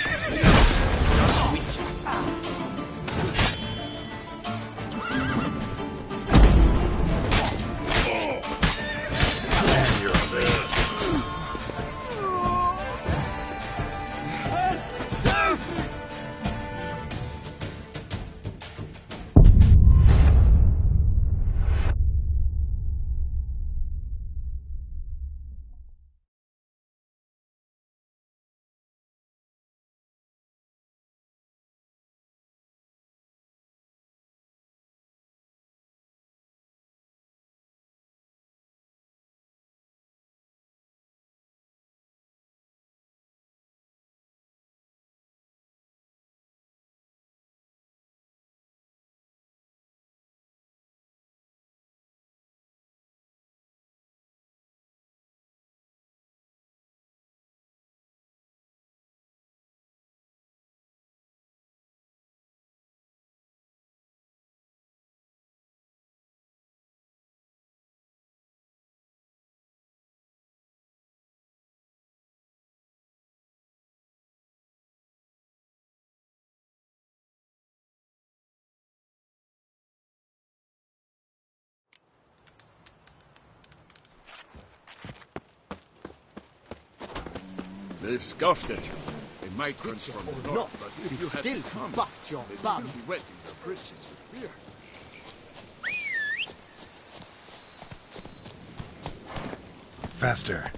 S6: They scoffed at you. They might run from the
S10: Not,
S6: north, but if
S10: you
S6: you had
S10: still
S6: to come,
S10: bust your
S6: they'd
S10: bum.
S6: still be wetting their britches with beer.
S3: Faster.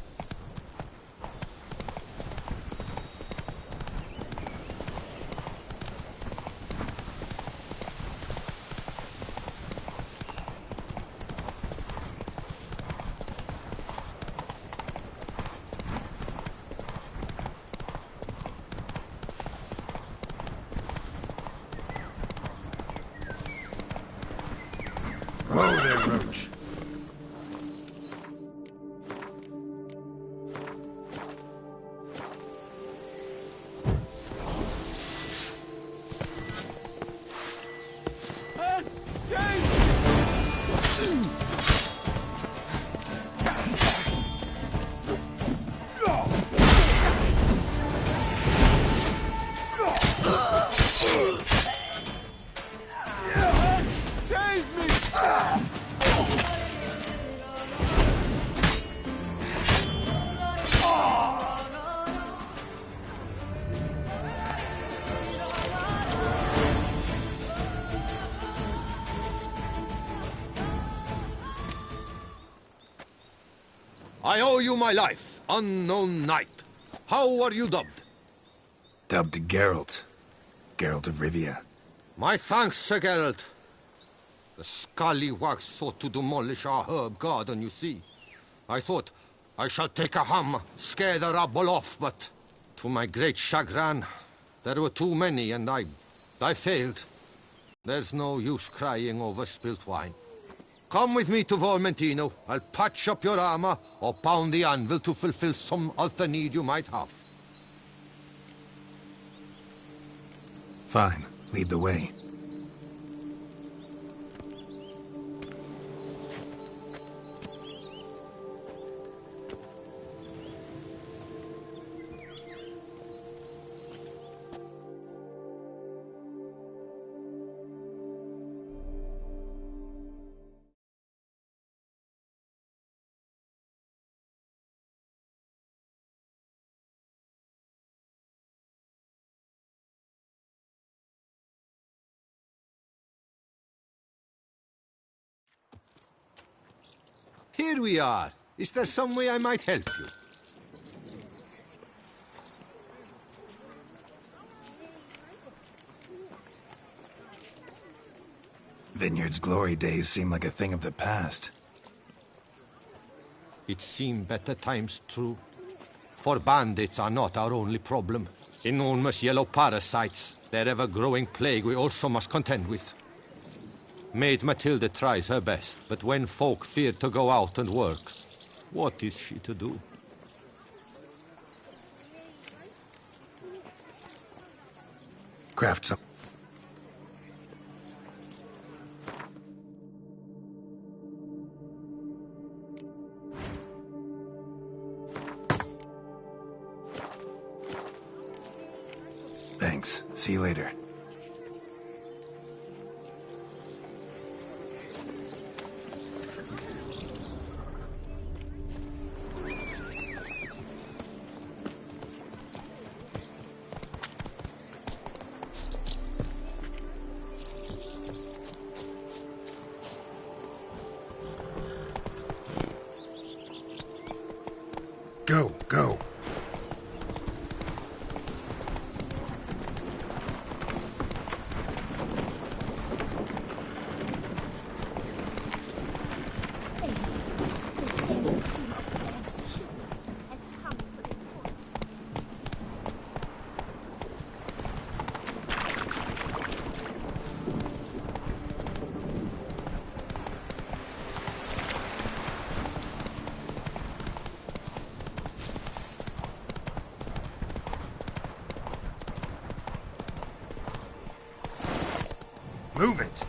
S3: Whoa there, Roach.
S1: I owe you my life, unknown knight. How are you dubbed?
S3: Dubbed Geralt. Geralt of Rivia.
S1: My thanks, Sir Geralt. The scallywags thought to demolish our herb garden, you see. I thought, I shall take a hammer, scare the rabble off, but to my great chagrin, there were too many and I failed. There's no use crying over spilt wine. Come with me to Vormentino. I'll patch up your armor or pound the anvil to fulfill some other need you might have.
S3: Fine. Lead the way.
S1: Here we are. Is there some way I might help you?
S3: Vineyard's glory days seem like a thing of the past.
S1: It seemed better times, true. For bandits are not our only problem. Enormous yellow parasites, their ever-growing plague we also must contend with. Maid Matilda tries her best, but when folk fear to go out and work, what is she to do?
S3: Craft some. Thanks. See you later. Go, go. Move it!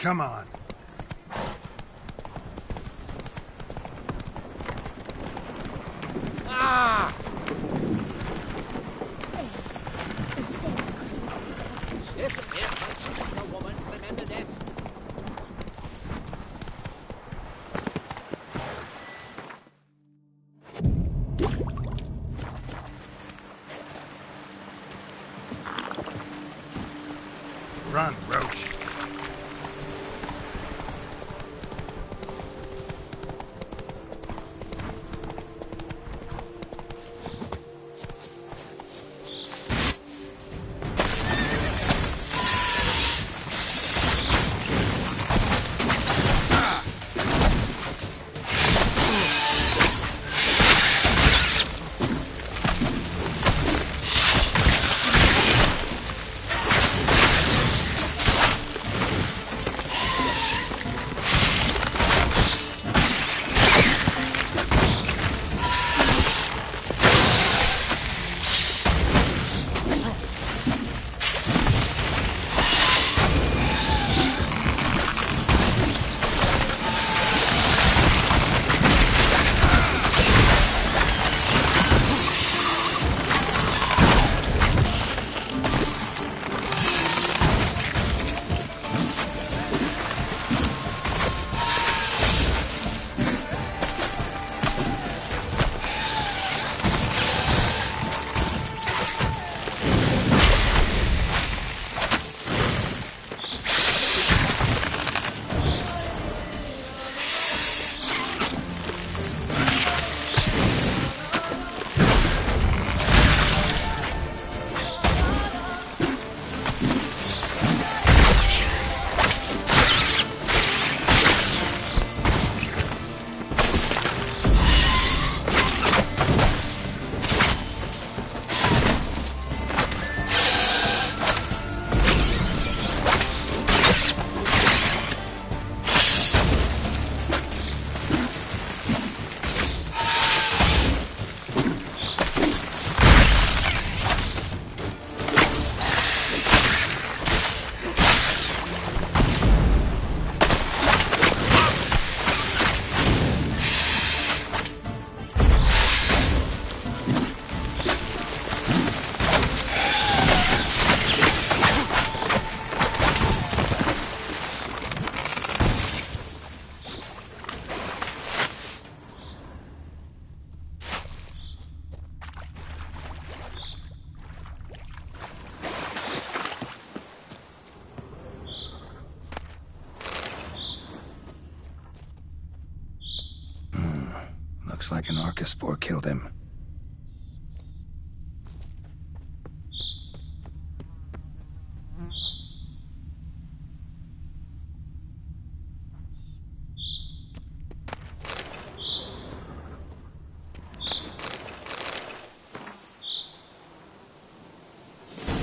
S15: Come on.
S6: Ah!
S10: If ever choose a woman, remember that.
S15: Run, Roach.
S3: Looks like an Arcaspore killed him.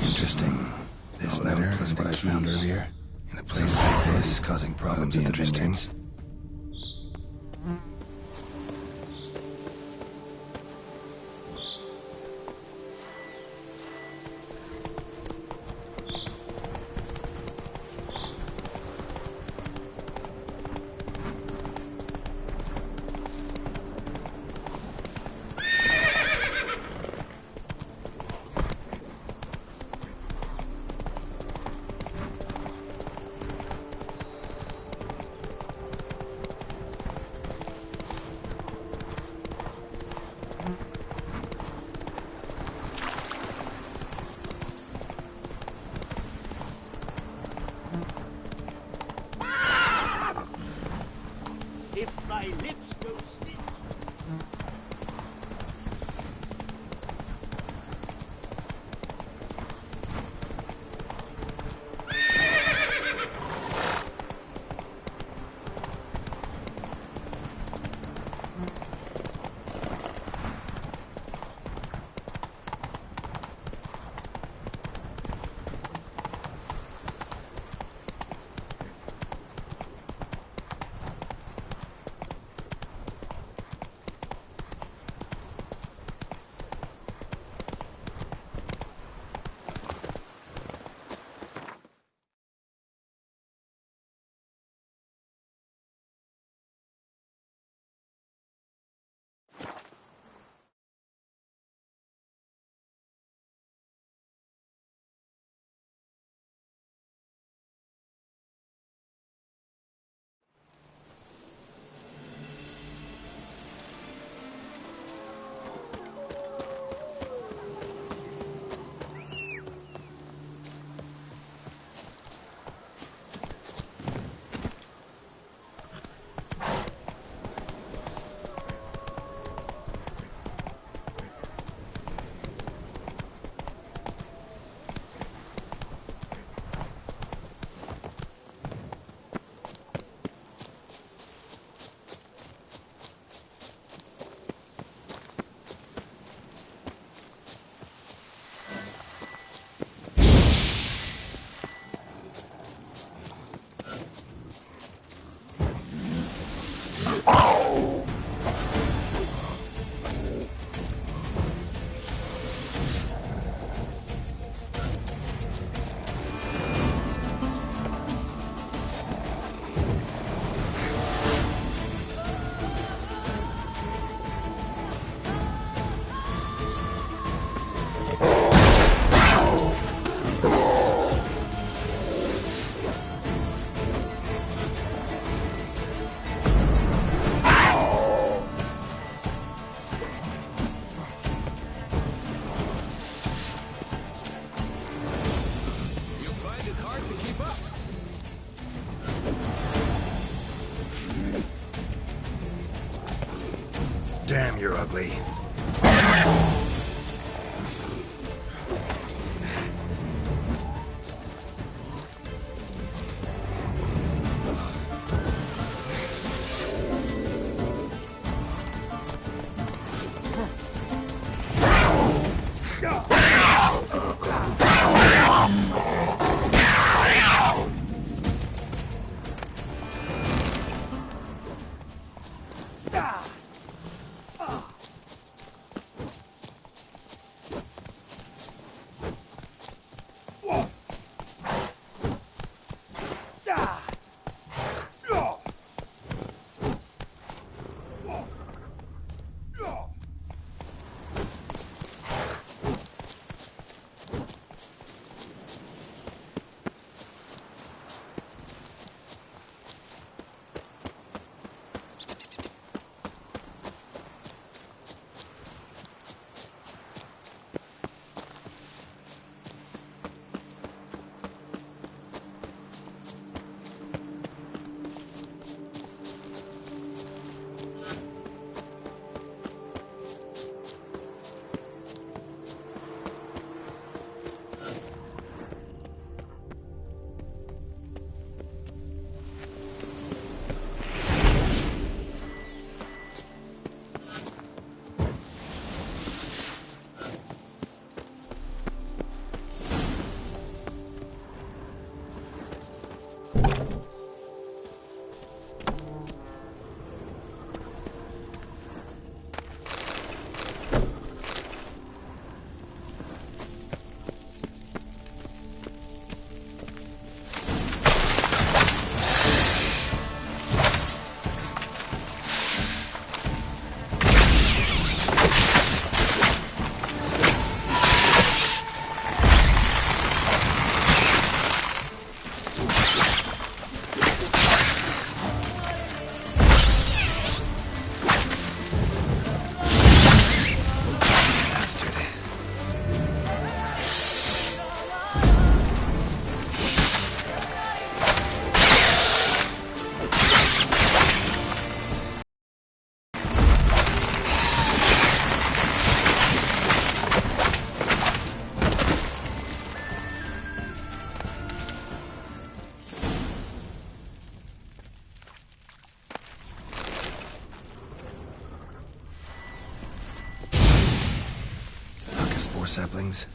S3: Interesting. This letter is what I found earlier. In a place like this, is causing problems at the vineyards. Damn, you're ugly. Saplings.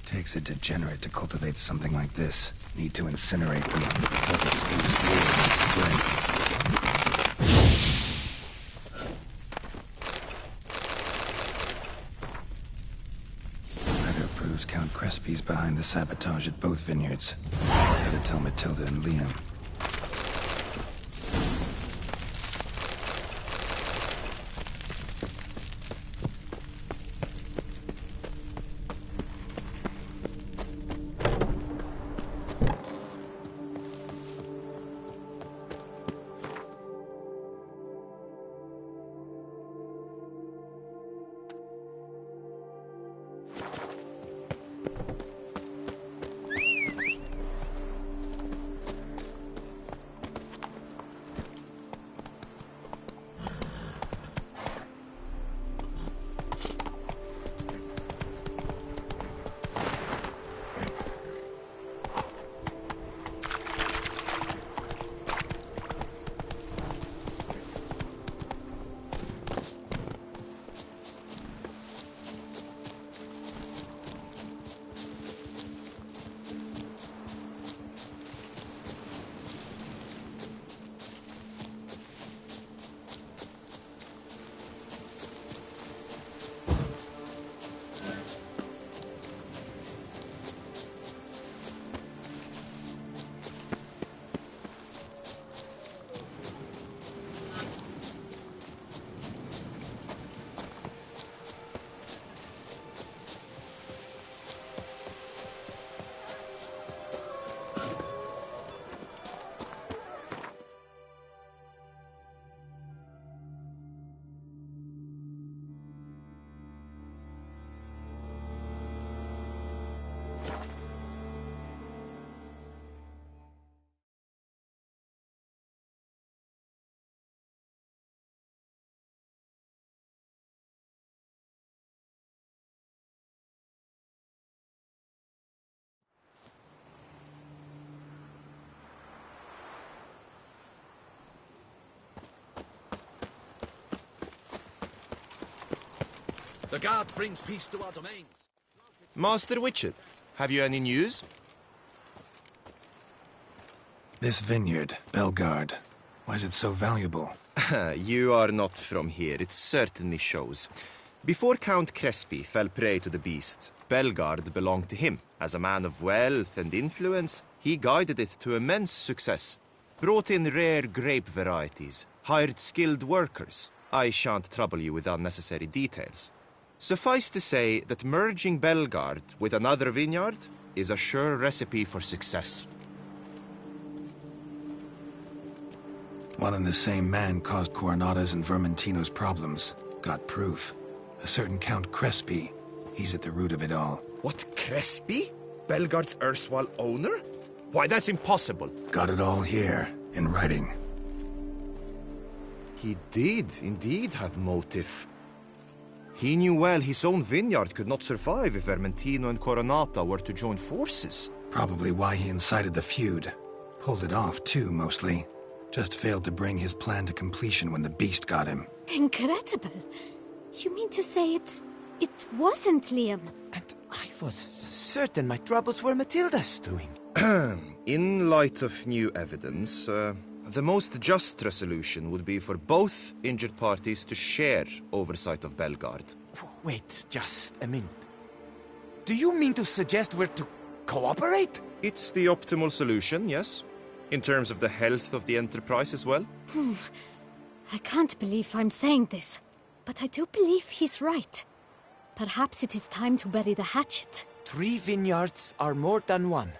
S3: Takes a degenerate to cultivate something like this. Need to incinerate them before the spruce spread. Letter proves Count Crespi's behind the sabotage at both vineyards. Gotta tell Matilda and Liam.
S6: The guard brings peace to our domains.
S8: Master Witcher, have you any news?
S3: This vineyard, Belgard, why is it so valuable?
S8: You are not from here, it certainly shows. Before Count Crespi fell prey to the beast, Belgard belonged to him. As a man of wealth and influence, he guided it to immense success. Brought in rare grape varieties, hired skilled workers. I shan't trouble you with unnecessary details. Suffice to say that merging Belgard with another vineyard is a sure recipe for success.
S3: One and the same man caused Coronata's and Vermentino's problems. Got proof. A certain Count Crespi. He's at the root of it all.
S8: What, Crespi? Belgard's erstwhile owner? Why, that's impossible.
S3: Got it all here, in writing.
S8: He did indeed have motive. He knew well his own vineyard could not survive if Vermentino and Coronata were to join forces.
S3: Probably why he incited the feud. Pulled it off, too, mostly. Just failed to bring his plan to completion when the beast got him.
S4: Incredible. You mean to say it wasn't Liam?
S7: And I was certain my troubles were Matilda's doing.
S8: In light of new evidence, the most just resolution would be for both injured parties to share oversight of Belgard.
S7: Wait, just a minute. Do you mean to suggest we're to cooperate?
S8: It's the optimal solution, yes. In terms of the health of the enterprise as well.
S4: I can't believe I'm saying this, but I do believe he's right. Perhaps it is time to bury the hatchet.
S7: 3 vineyards are more than one.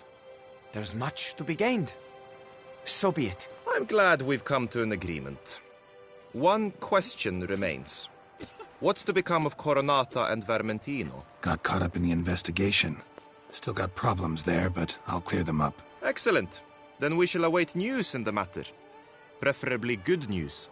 S7: There's much to be gained. So be it.
S8: I'm glad we've come to an agreement. One question remains. What's to become of Coronata and Vermentino?
S3: Got caught up in the investigation. Still got problems there, but I'll clear them up.
S8: Excellent. Then we shall await news in the matter. Preferably good news.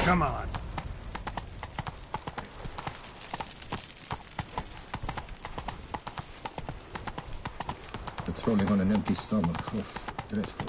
S15: Come on.
S5: Patrolling on an empty stomach. Oh, dreadful.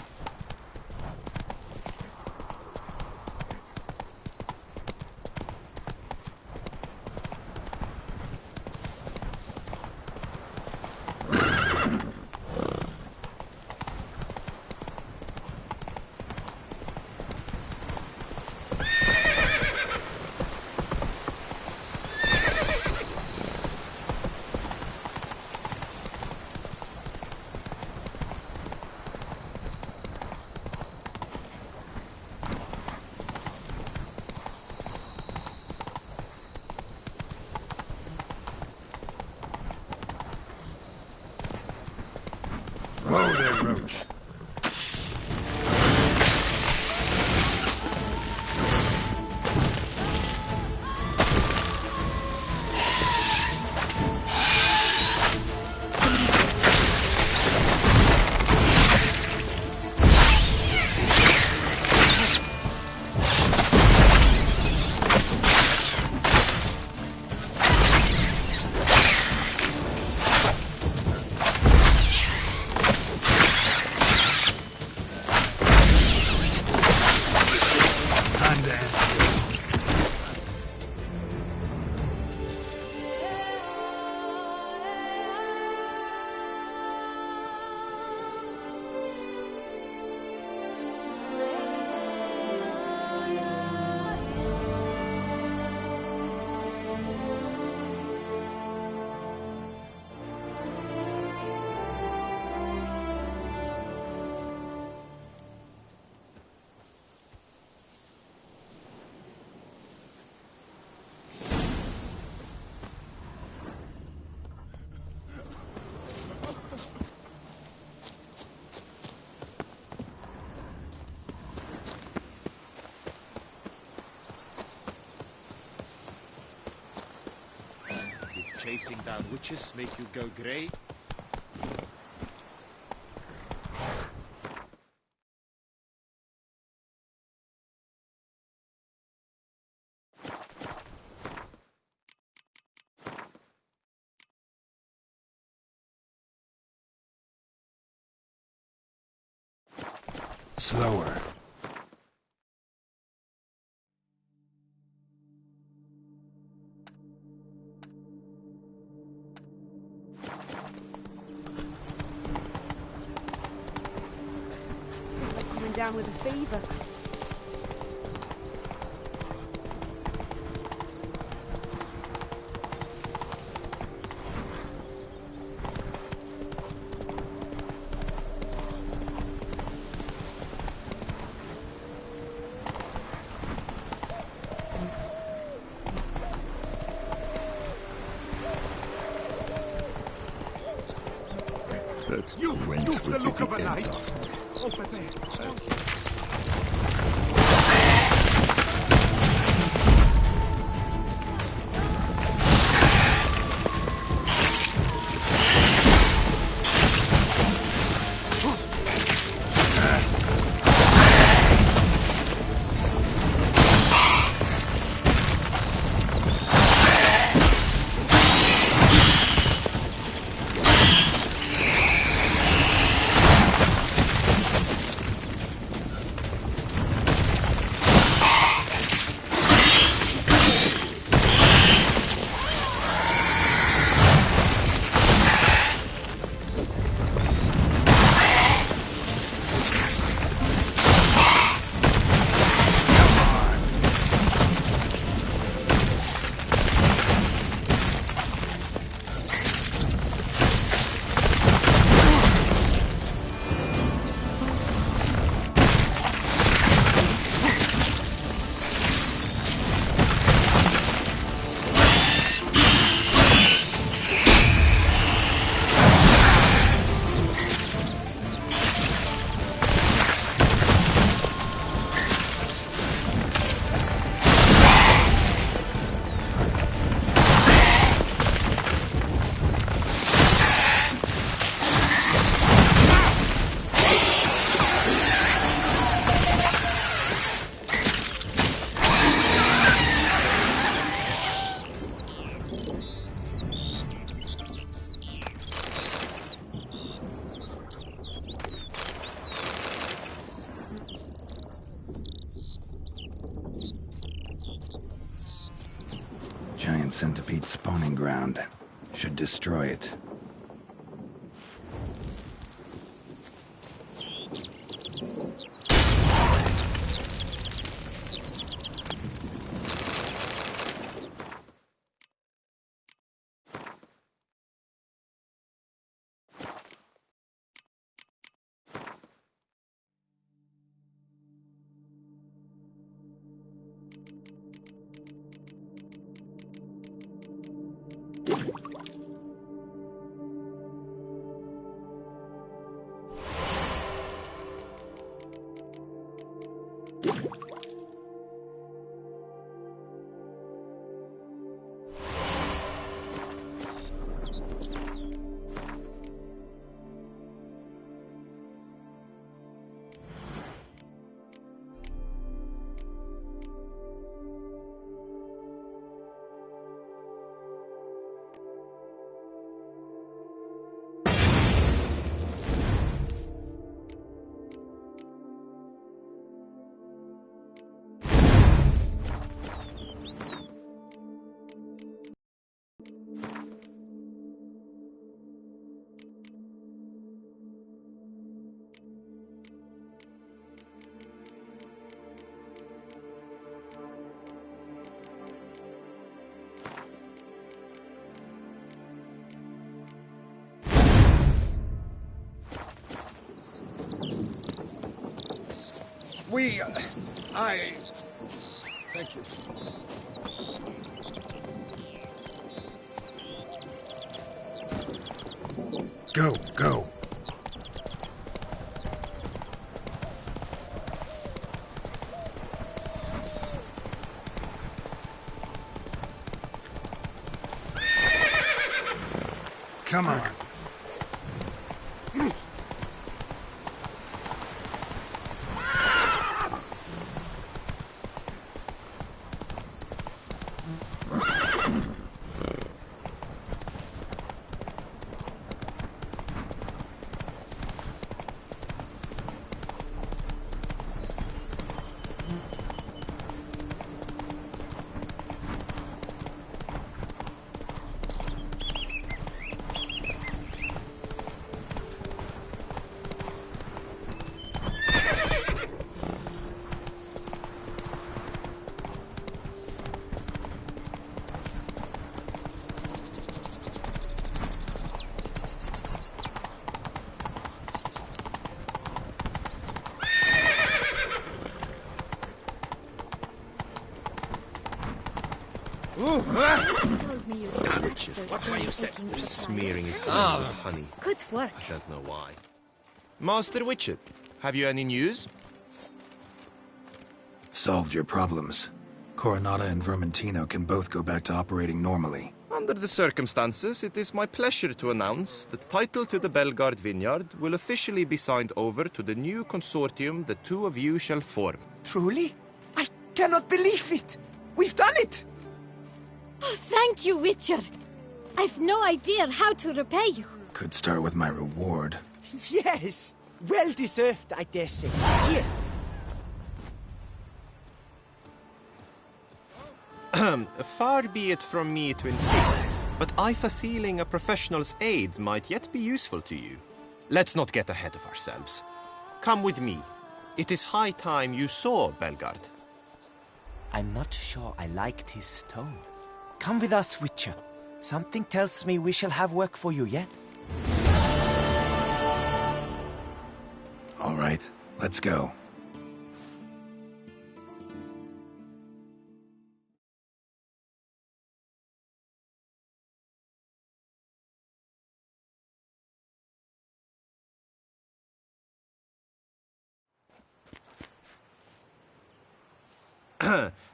S8: chasing down witches make you go grey?
S3: Slower.
S9: Coming down with a fever.
S5: You
S6: went
S5: for the
S6: with
S5: look
S6: the
S5: of a
S6: end
S5: knight.
S6: of
S5: Over there.
S3: Giant centipede spawning ground. Should destroy it.
S6: Thank you.
S15: Go, go. Come on.
S8: Smearing his hand with honey.
S4: Good work.
S8: I don't know why. Master Witcher, have you any news?
S3: Solved your problems. Coronata and Vermentino can both go back to operating normally.
S8: Under the circumstances, it is my pleasure to announce that title to the Belgard vineyard will officially be signed over to the new consortium the two of you shall form.
S7: Truly? I cannot believe it! We've done it!
S4: Oh, thank you, Witcher. I've no idea how to repay you.
S3: Could start with my reward.
S7: Yes! Well deserved, I dare say. Here.
S8: Far be it from me to insist, but I've a feeling a professional's aid might yet be useful to you. Let's not get ahead of ourselves. Come with me. It is high time you saw Belgard.
S7: I'm not sure I liked his tone. Come with us, Witcher. Something tells me we shall have work for you yet.
S3: All right, let's go.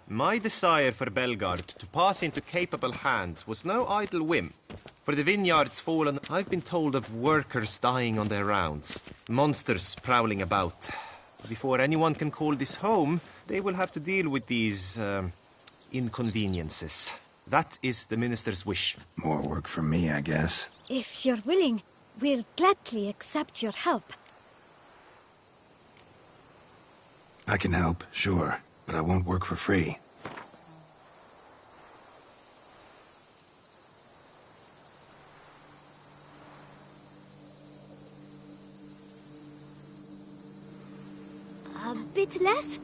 S8: My desire for Belgard to pass into capable hands was no idle whim. For the vineyards fallen, I've been told of workers dying on their rounds, monsters prowling about. Before anyone can call this home, they will have to deal with these, inconveniences. That is the minister's wish.
S3: More work for me, I guess.
S4: If you're willing, we'll gladly accept your help.
S3: I can help, sure, but I won't work for free.
S4: A bit less?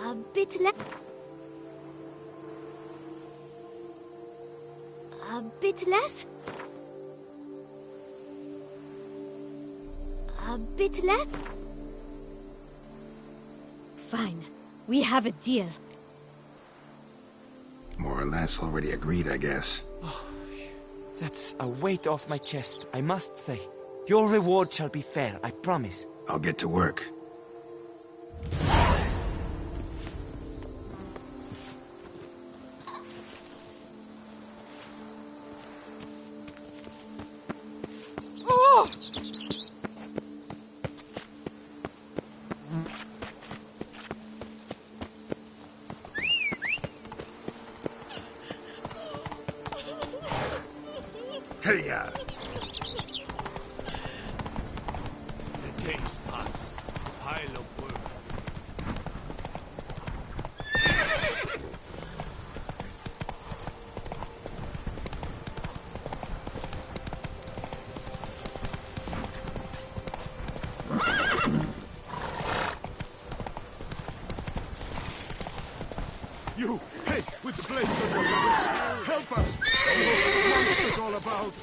S4: A bit less? A bit less? A bit less? Fine. We have a deal.
S3: More or less already agreed, I guess.
S7: That's a weight off my chest, I must say. Your reward shall be fair, I promise.
S3: I'll get to work.
S7: Oh!
S15: Hey-ya!
S6: The days pass. A pile of work. You, hey, with the blades on your weapons, help us! What the monster's all about?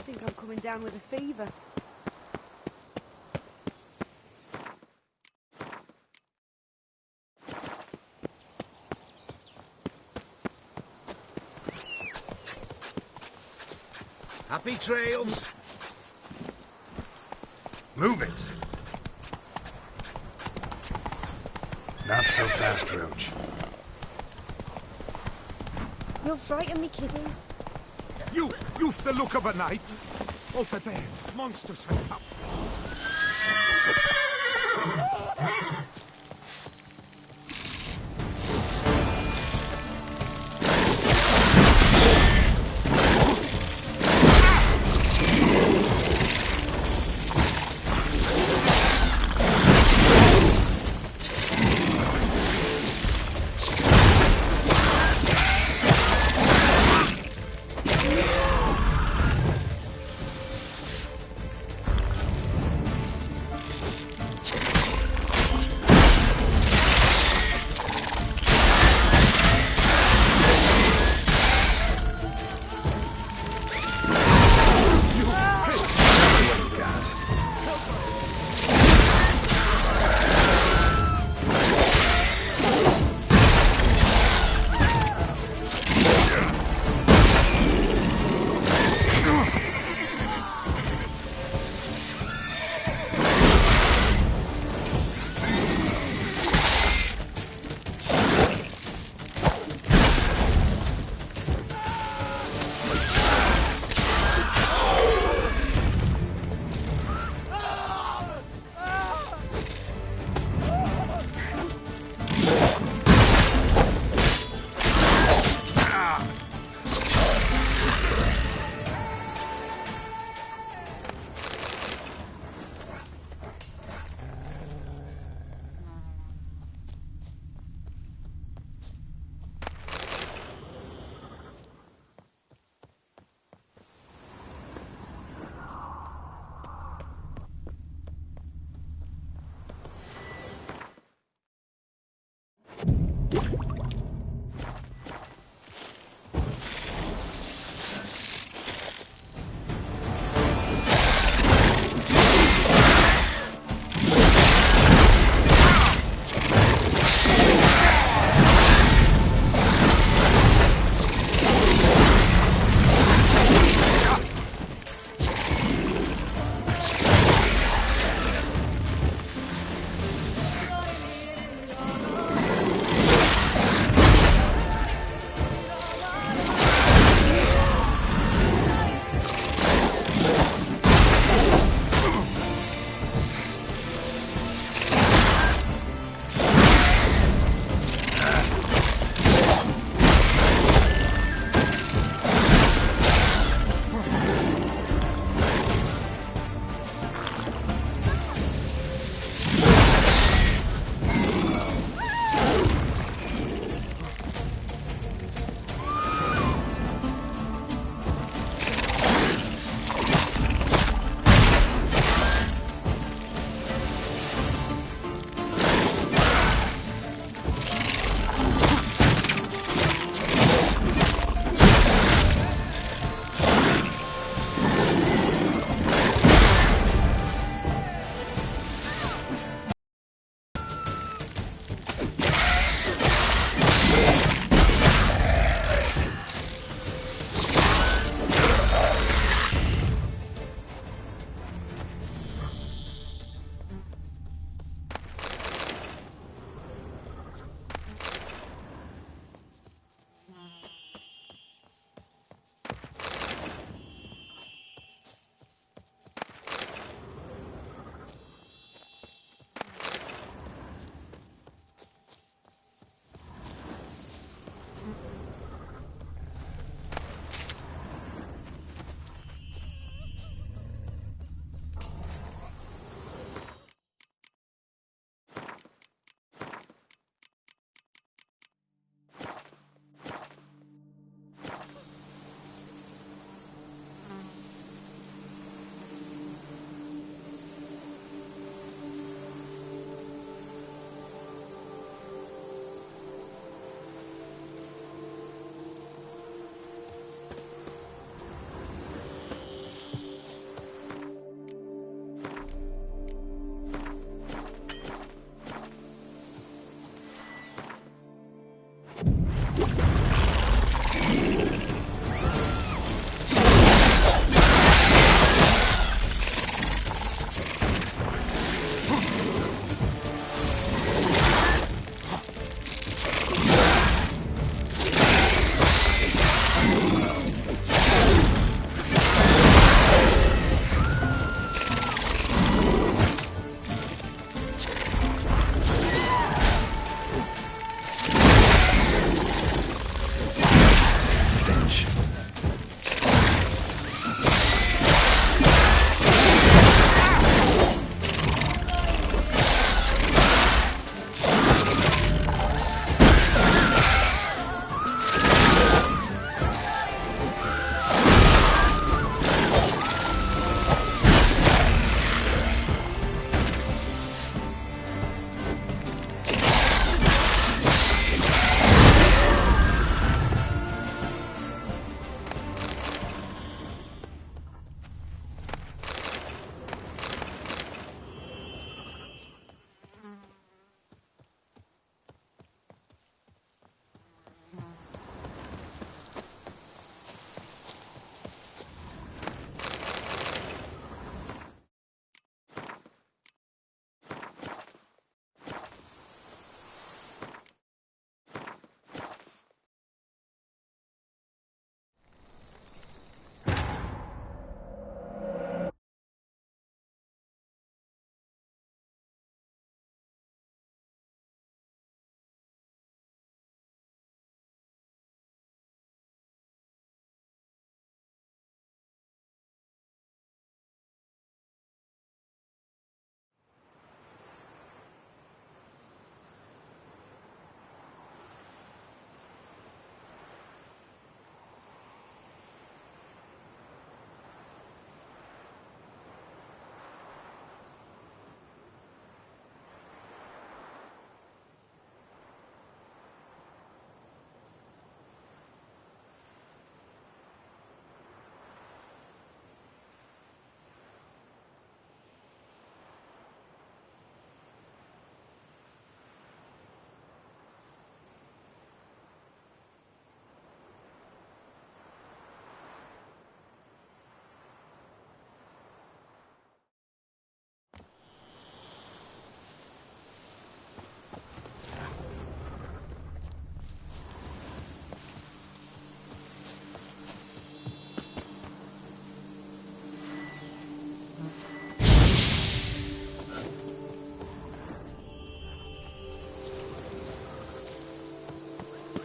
S9: I think I'm coming down with a fever.
S6: Happy trails.
S15: Move it. Not so fast, Roach.
S4: You'll frighten me, kiddies.
S6: You've the look of a knight. Over there, monsters have come.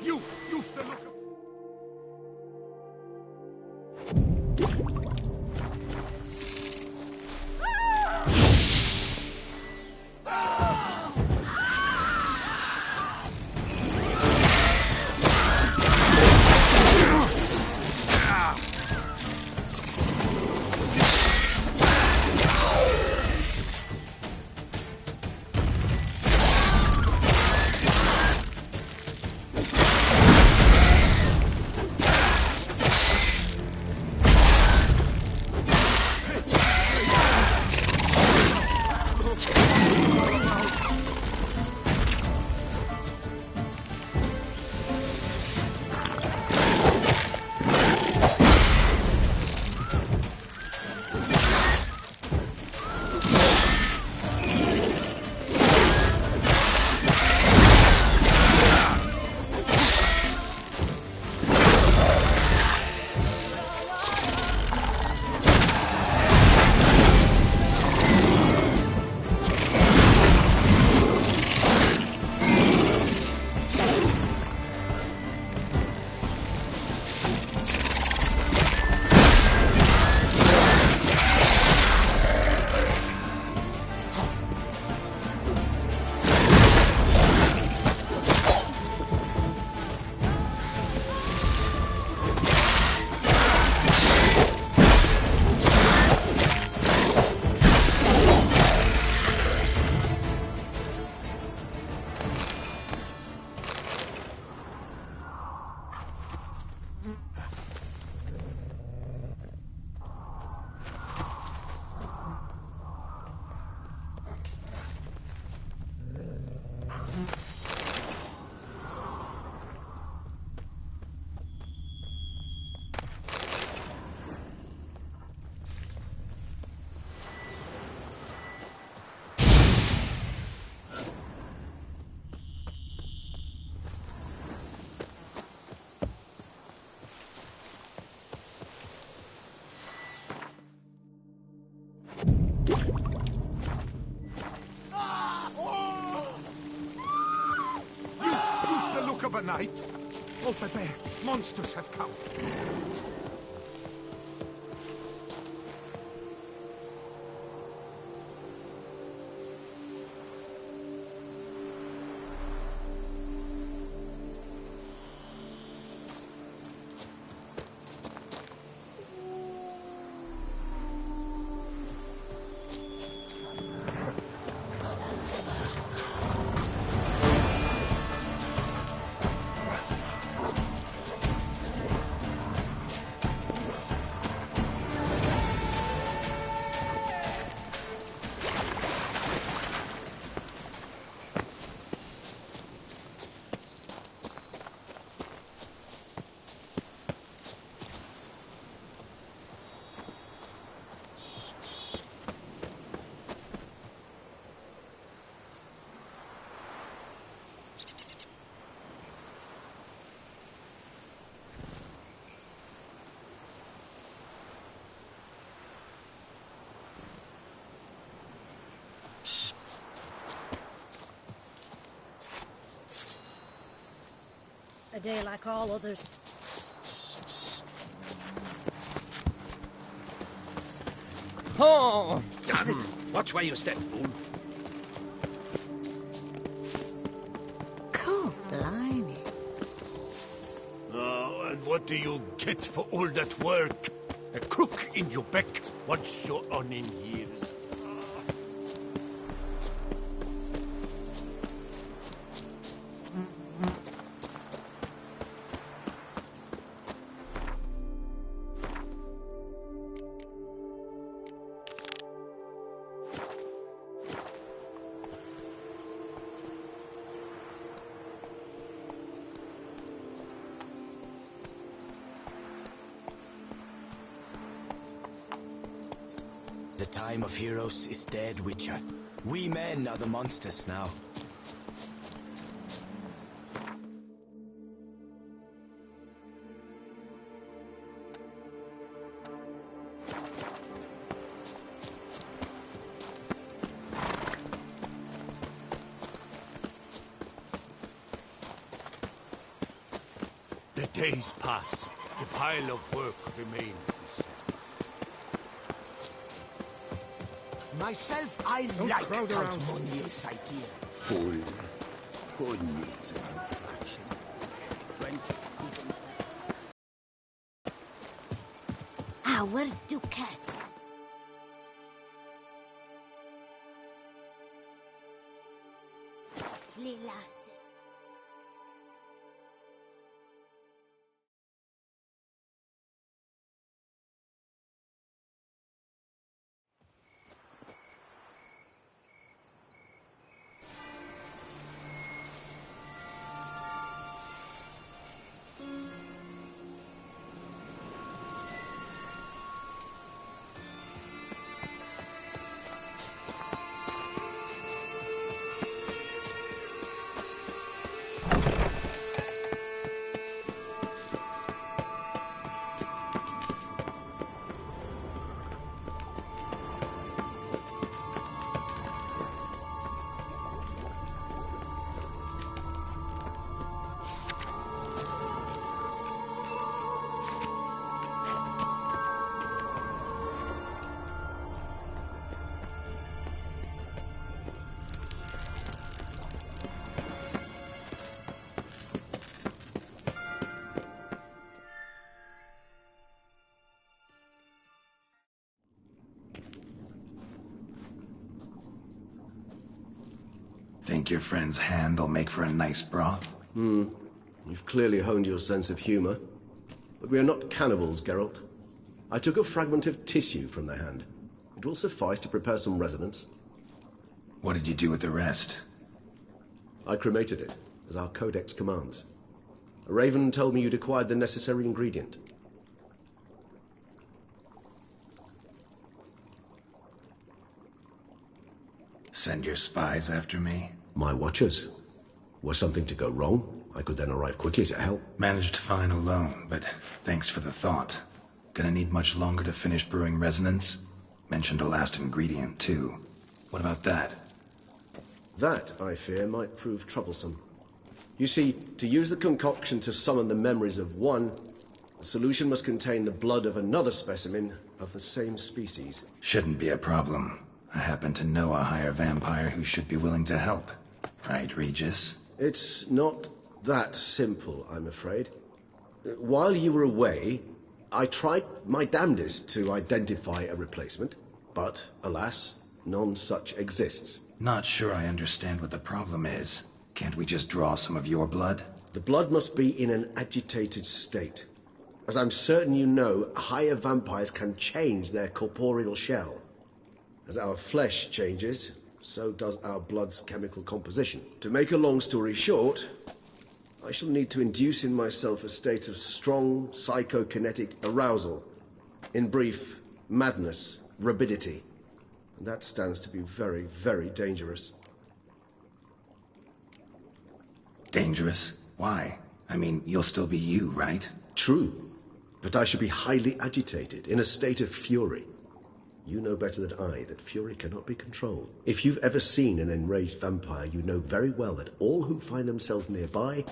S6: You've the look of... Night. Over there, monsters have come.
S16: A day like all others.
S13: Oh!
S6: Damn it! Watch where you step, fool.
S16: Cool, blimey.
S6: Oh, and what do you get for all that work? A crook in your back once you're on in years.
S7: The time of heroes is dead, Witcher. We men are the monsters now.
S6: The days pass. The pile of work remains the same.
S10: Myself, I like Count Monier's idea.
S2: Fool. Who needs a fraction? 20 even.
S4: Our Duchess. Flilas.
S3: Think your friend's hand'll make for a nice broth?
S17: You've clearly honed your sense of humor. But we are not cannibals, Geralt. I took a fragment of tissue from the hand. It will suffice to prepare some resonance.
S3: What did you do with the rest?
S17: I cremated it, as our codex commands. A raven told me you'd acquired the necessary ingredient.
S3: Send your spies after me?
S17: My watchers. Were something to go wrong, I could then arrive quickly to help.
S3: Managed fine alone, but thanks for the thought. Gonna need much longer to finish brewing resonance? Mentioned a last ingredient, too. What about that?
S17: That, I fear, might prove troublesome. You see, to use the concoction to summon the memories of one, the solution must contain the blood of another specimen of the same species.
S3: Shouldn't be a problem. I happen to know a higher vampire who should be willing to help. Right, Regis?
S17: It's not that simple, I'm afraid. While you were away, I tried my damnedest to identify a replacement, but, alas, none such exists.
S3: Not sure I understand what the problem is. Can't we just draw some of your blood?
S17: The blood must be in an agitated state. As I'm certain you know, higher vampires can change their corporeal shell. As our flesh changes, so does our blood's chemical composition. To make a long story short, I shall need to induce in myself a state of strong psychokinetic arousal. In brief, madness, rabidity. And that stands to be very, very dangerous.
S3: Dangerous? Why? I mean, you'll still be you, right?
S17: True. But I should be highly agitated, in a state of fury. You know better than I that fury cannot be controlled. If you've ever seen an enraged vampire, you know very well that all who find themselves nearby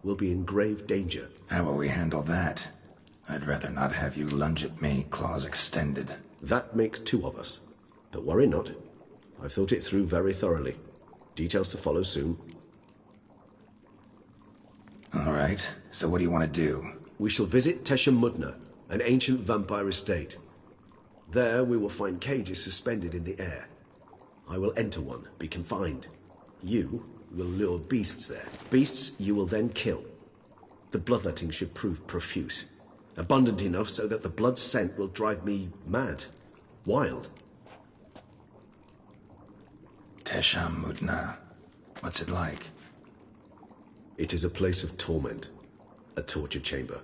S17: will be in grave danger.
S3: How will we handle that? I'd rather not have you lunge at me, claws extended.
S17: That makes two of us. But worry not. I've thought it through very thoroughly. Details to follow soon.
S3: All right. So what do you want to do?
S17: We shall visit Tesha Mudna, an ancient vampire estate. There we will find cages suspended in the air. I will enter one, be confined. You will lure beasts there. Beasts you will then kill. The bloodletting should prove profuse. Abundant enough so that the blood scent will drive me mad. Wild.
S3: Tesha Mudna. What's it like?
S17: It is a place of torment. A torture chamber.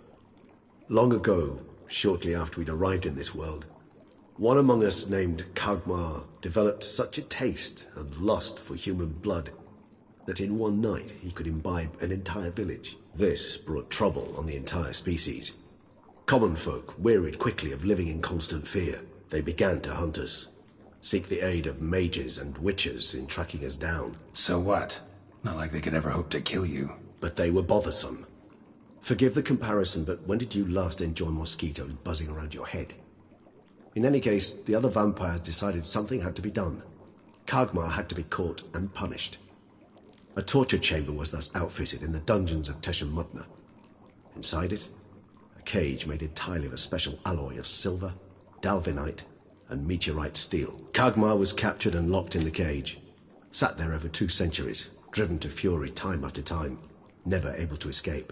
S17: Long ago, shortly after we'd arrived in this world, one among us named Kagmar developed such a taste and lust for human blood that in one night he could imbibe an entire village. This brought trouble on the entire species. Common folk wearied quickly of living in constant fear. They began to hunt us, seek the aid of mages and witches in tracking us down.
S3: So what? Not like they could ever hope to kill you.
S17: But they were bothersome. Forgive the comparison, but when did you last enjoy mosquitoes buzzing around your head? In any case, the other vampires decided something had to be done. Kagmar had to be caught and punished. A torture chamber was thus outfitted in the dungeons of Teshamudna. Inside it, a cage made entirely of a special alloy of silver, dalvinite, and meteorite steel. Kagmar was captured and locked in the cage. Sat there over 2 centuries, driven to fury time after time, never able to escape.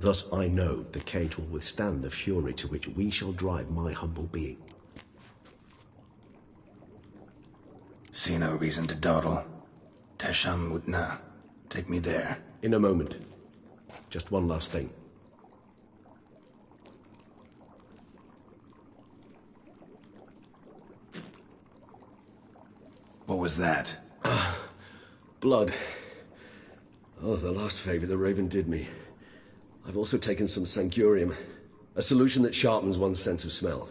S17: Thus I know the cage will withstand the fury to which we shall drive my humble being.
S3: See no reason to dawdle. Teshamudna. Take me there.
S17: In a moment. Just one last thing.
S3: What was that?
S17: Blood. Oh, the last favor the Raven did me. I've also taken some Sancurium, a solution that sharpens one's sense of smell.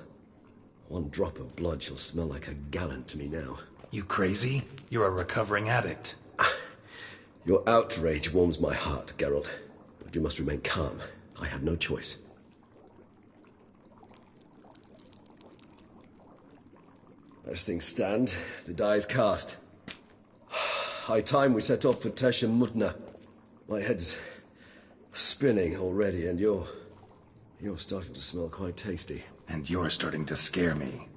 S17: 1 drop of blood shall smell like a gallon to me now.
S3: You crazy? You're a recovering addict.
S17: Your outrage warms my heart, Geralt. But you must remain calm. I have no choice. As things stand, the die is cast. High time we set off for Teshamudna. My head's spinning already, and you're starting to smell quite tasty.
S3: And you're starting to scare me.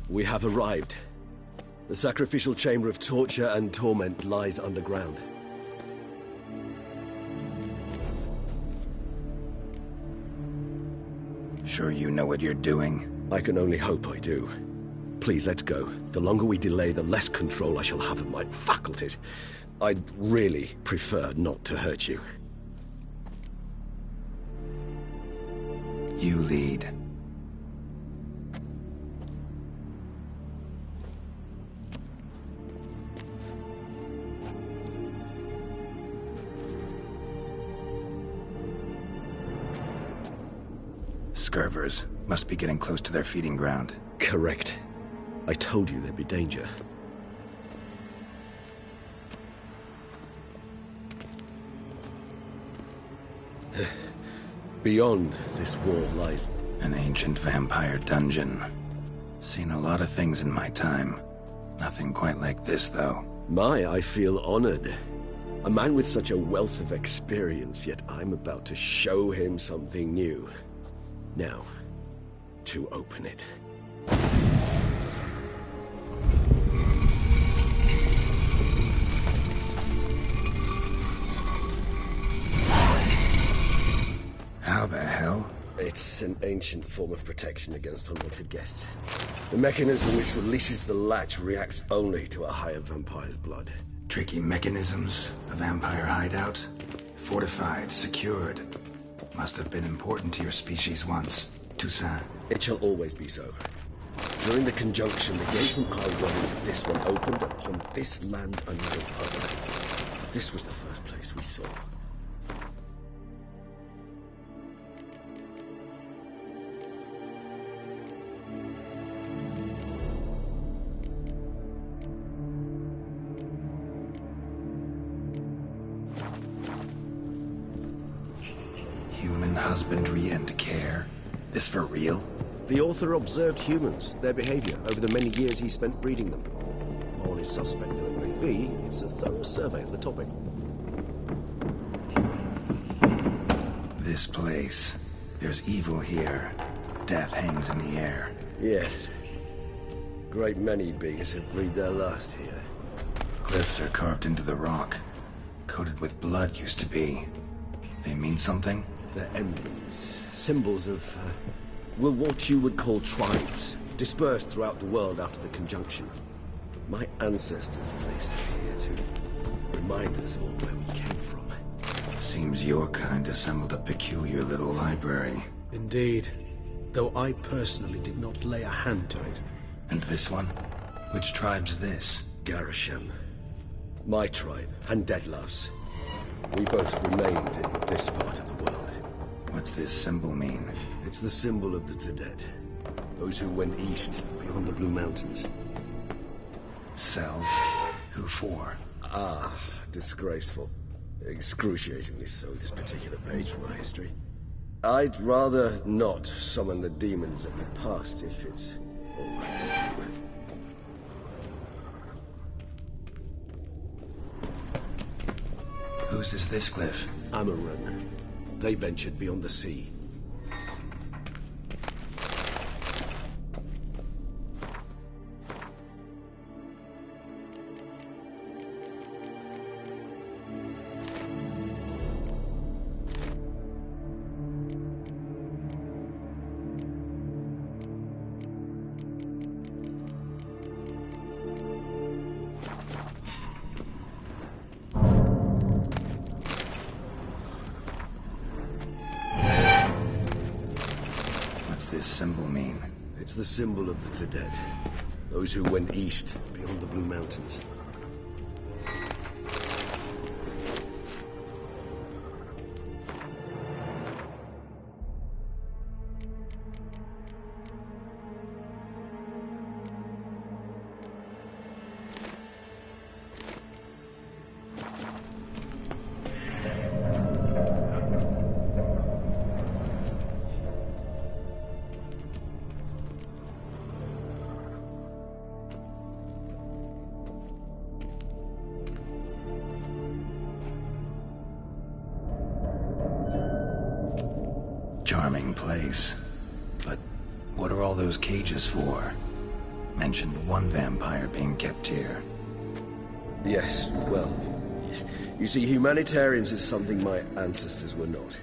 S17: We have arrived. The sacrificial chamber of torture and torment lies underground.
S3: Sure you know what you're doing?
S17: I can only hope I do. Please, let's go. The longer we delay, the less control I shall have of my faculties. I'd really prefer not to hurt you.
S3: You lead. Scurvers must be getting close to their feeding ground.
S17: Correct. I told you there'd be danger. Beyond this wall lies
S3: an ancient vampire dungeon. Seen a lot of things in my time. Nothing quite like this, though.
S17: I feel honored. A man with such a wealth of experience, yet I'm about to show him something new. Now, to open it.
S3: How the hell?
S17: It's an ancient form of protection against unwanted guests. The mechanism which releases the latch reacts only to a higher vampire's blood.
S3: Tricky mechanisms, a vampire hideout. Fortified, secured. Must have been important to your species once, Toussaint.
S17: It shall always be so. During the conjunction, the gate from our world to this one opened upon this land and no other. This was the first place we saw.
S3: Human husbandry and care? This for real?
S17: The author observed humans, their behavior, over the many years he spent breeding them. Morally suspect though it may be, it's a thorough survey of the topic.
S3: This place. There's evil here. Death hangs in the air.
S17: Yes. Great many beings have breathed their last here.
S3: Cliffs are carved into the rock. Coated with blood used to be. They mean something?
S17: They're emblems, symbols of, what you would call tribes, dispersed throughout the world after the conjunction. My ancestors placed it here to remind us all where we came from.
S3: Seems your kind assembled a peculiar little library.
S18: Indeed. Though I personally did not lay a hand to it.
S3: And this one? Which tribe's this?
S17: Garisham. My tribe, and Deadlough's. We both remained in this part of the world.
S3: What's this symbol mean?
S17: It's the symbol of the Dead. Those who went east, beyond the Blue Mountains.
S3: Cells? Who for?
S17: Ah, disgraceful. Excruciatingly so, this particular page from our history. I'd rather not summon the demons of the past if it's all right with you.
S3: Whose is this cliff?
S17: Amaran. They ventured beyond the sea.
S3: This symbol mean?
S17: It's the symbol of the Dead. Those who went east, beyond the Blue Mountains.
S3: Charming place. But what are all those cages for? Mentioned one vampire being kept here.
S17: Yes, well, you see, humanitarians is something my ancestors were not.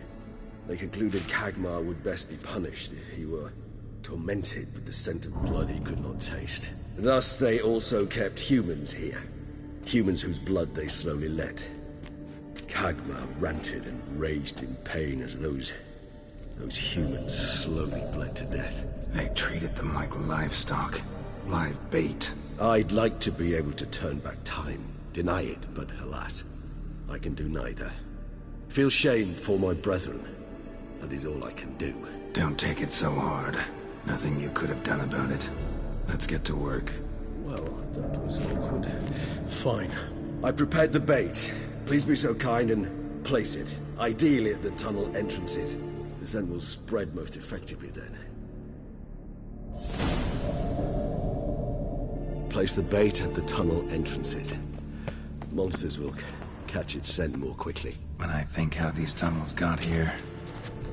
S17: They concluded Kagmar would best be punished if he were tormented with the scent of blood he could not taste. Thus, they also kept humans here. Humans whose blood they slowly let. Kagmar ranted and raged in pain as those humans slowly bled to death.
S3: They treated them like livestock. Live bait.
S17: I'd like to be able to turn back time. Deny it, but alas, I can do neither. Feel shame for my brethren. That is all I can do.
S3: Don't take it so hard. Nothing you could have done about it. Let's get to work.
S17: Well, that was awkward. Fine. I prepared the bait. Please be so kind and place it. Ideally at the tunnel entrances. The scent will spread most effectively then. Place the bait at the tunnel entrances. Monsters will catch its scent more quickly.
S3: When I think how these tunnels got here,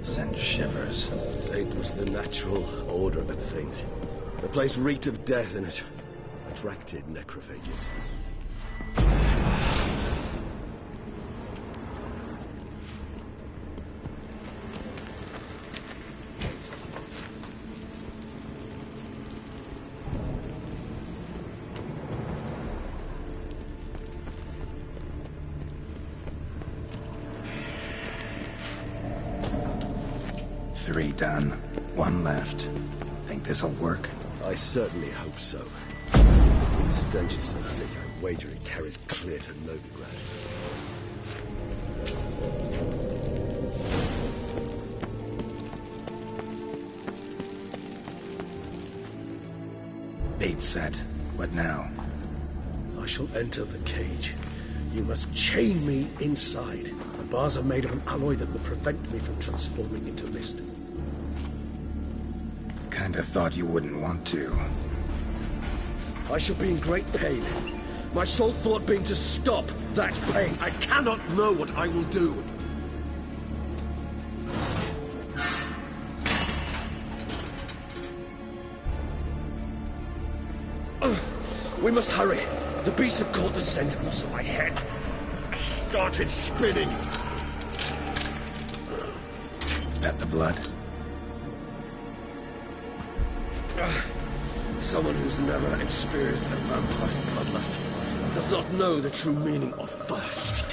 S3: send shivers.
S17: It was the natural order of things. The place reeked of death and it attracted necrophages.
S3: Three done. One left. Think this'll work?
S17: I certainly hope so. Its stench is so thick, I wager it carries clear to Novigrad.
S3: Bait set. What now?
S18: I shall enter the cage. You must chain me inside. The bars are made of an alloy that will prevent me from transforming into mist.
S3: Kinda thought you wouldn't want to.
S17: I shall be in great pain. My sole thought being to stop that pain. I cannot know what I will do. We must hurry. The beasts have caught the scent and also my head. I started spinning.
S3: That the blood?
S18: Someone who's never experienced a vampire's bloodlust does not know the true meaning of thirst.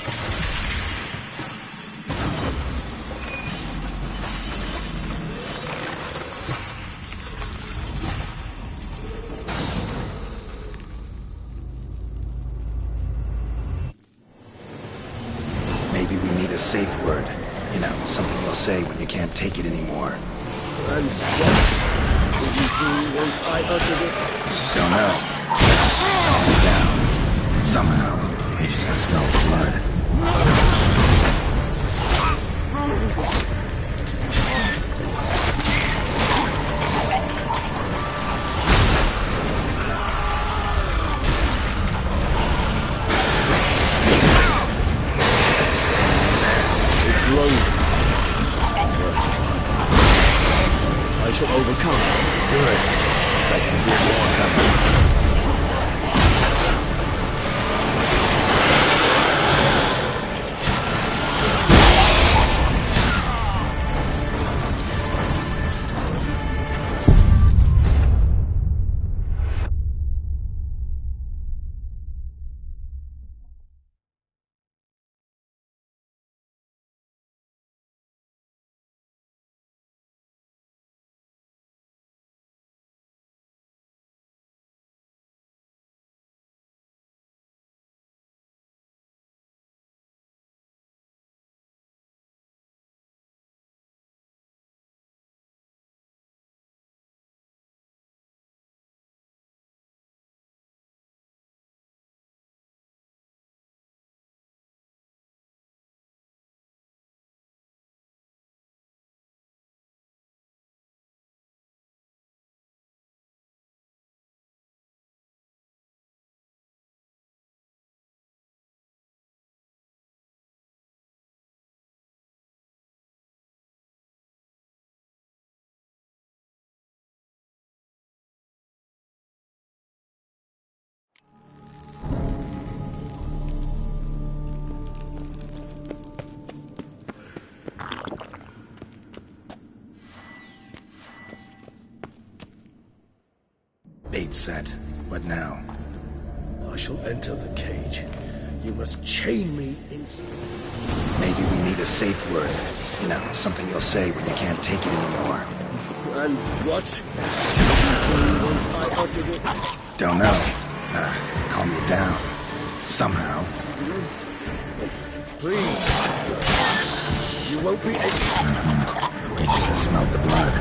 S3: Maybe we need a safe word. You know, something you'll say when you can't take it anymore.
S18: And what will you do once I uttered it?
S3: Don't know. Calm me down. Somehow, I just smell blood.
S18: It glows. I shall overcome.
S3: Good. Because I can hear more coming. Bait set. What now?
S18: I shall enter the cage. You must chain me inside.
S3: Maybe we need a safe word. You know, something you'll say when you can't take it anymore.
S18: And what will you do once I uttered it?
S3: Don't know. Calm me down. Somehow.
S18: Please. You won't be able...
S3: We just smelled the blood.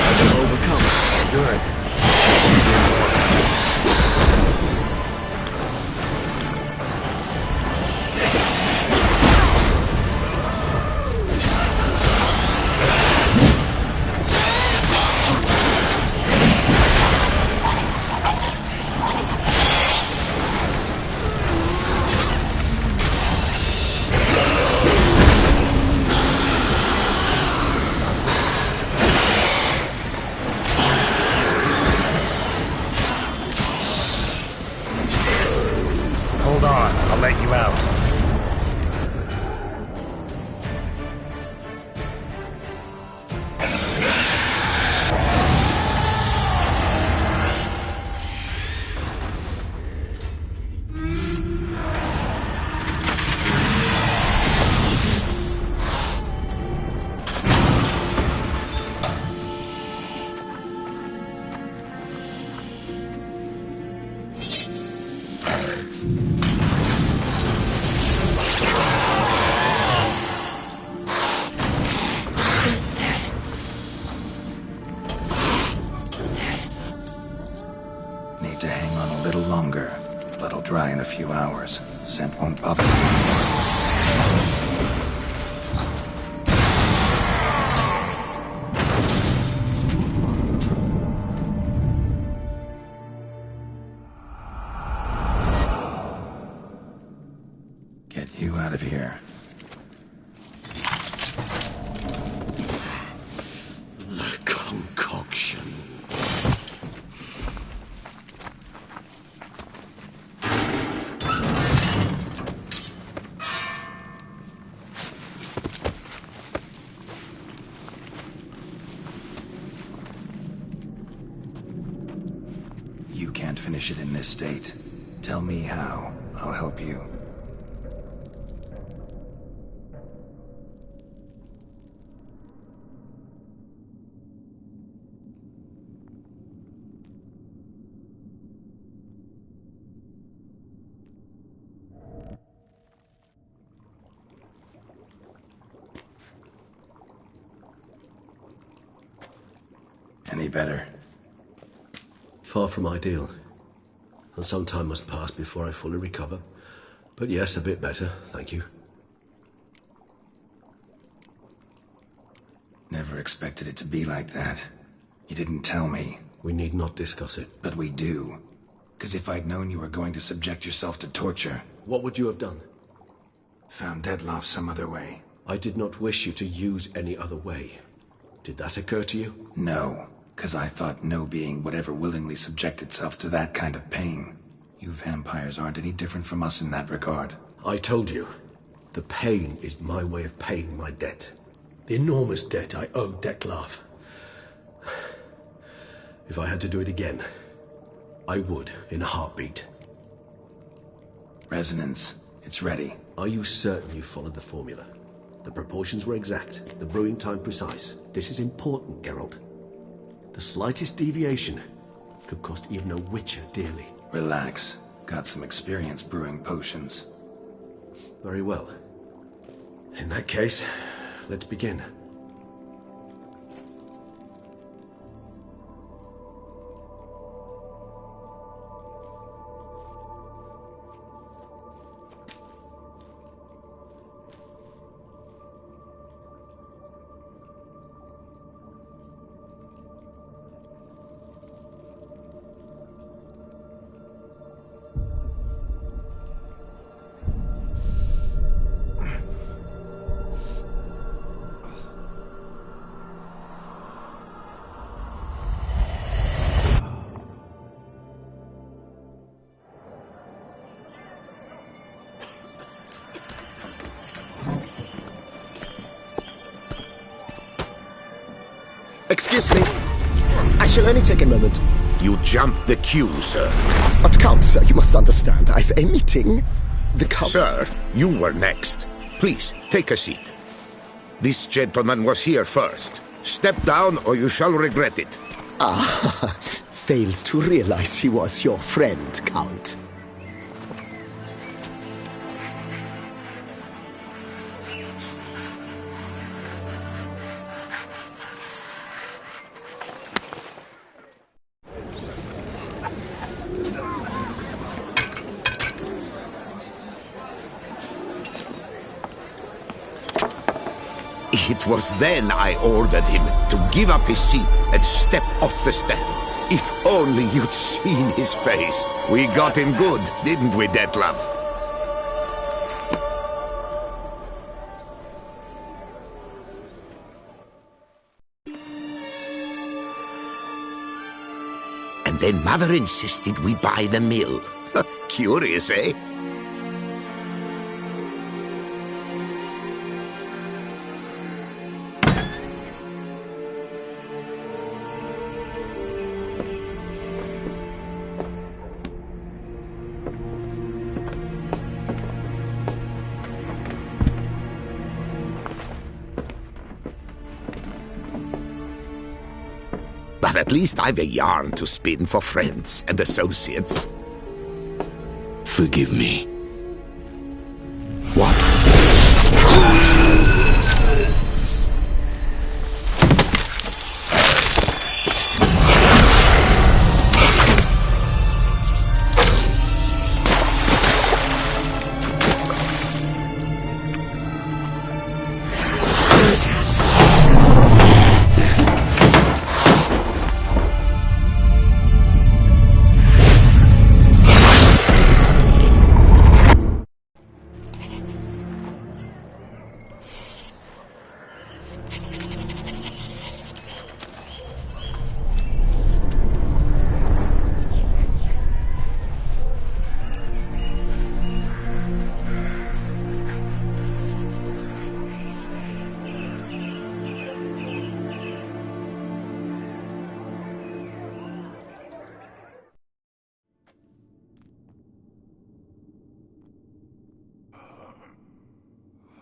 S18: I shall overcome.
S3: Good. Hold on, I'll let you out. Need to hang on a little longer. Blood'll dry in a few hours. Scent won't bother me anymore. Get you out of here.
S18: action.
S3: You can't finish it in this state. Tell me how. I'll help you. Any better?
S17: Far from ideal. And some time must pass before I fully recover. But yes, a bit better, thank you.
S3: Never expected it to be like that. You didn't tell me.
S17: We need not discuss it.
S3: But we do. Because if I'd known you were going to subject yourself to torture...
S17: What would you have done?
S3: Found Dettlaff some other way.
S17: I did not wish you to use any other way. Did that occur to you?
S3: No. Because I thought no being would ever willingly subject itself to that kind of pain. You vampires aren't any different from us in that regard.
S17: I told you. The pain is my way of paying my debt.
S18: The enormous debt I owe Dettlaff.
S17: If I had to do it again, I would, in a heartbeat.
S3: Resonance. It's ready.
S17: Are you certain you followed the formula? The proportions were exact, the brewing time precise. This is important, Geralt. The slightest deviation could cost even a witcher dearly.
S3: Relax. Got some experience brewing potions.
S17: Very well. In that case, let's begin.
S19: Excuse me. I shall only take a moment.
S2: You jumped the queue, sir.
S19: But Count, sir, you must understand. I've a meeting. The Count...
S2: Sir, you were next. Please, take a seat. This gentleman was here first. Step down or you shall regret it.
S19: Ah, fails to realize he was your friend, Count.
S2: It was then I ordered him to give up his seat and step off the stand. If only you'd seen his face. We got him good, didn't we, Dettlaff? And then Mother insisted we buy the mill. Curious, eh? But at least I've a yarn to spin for friends and associates. Forgive me. What?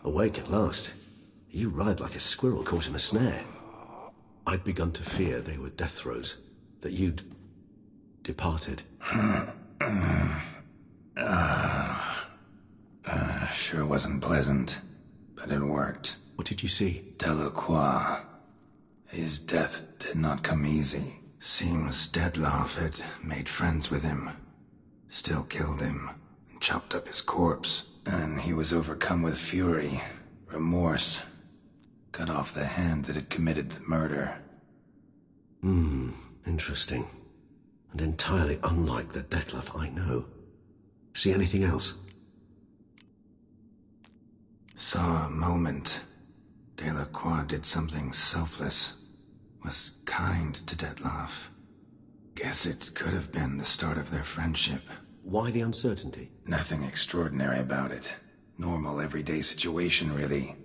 S17: Awake at last. You ride like a squirrel caught in a snare. I'd begun to fear they were death throes, that you'd departed.
S3: Sure wasn't pleasant, but it worked.
S17: What did you see?
S3: Delacroix. His death did not come easy. Seems Dettlaff had made friends with him, still killed him, and chopped up his corpse. And he was overcome with fury, remorse, cut off the hand that had committed the murder.
S17: Interesting. And entirely unlike the Dettlaff I know. See anything else?
S3: Saw a moment. Delacroix did something selfless. Was kind to Dettlaff. Guess it could have been the start of their friendship.
S17: Why the uncertainty?
S3: Nothing extraordinary about it. Normal, everyday situation, really.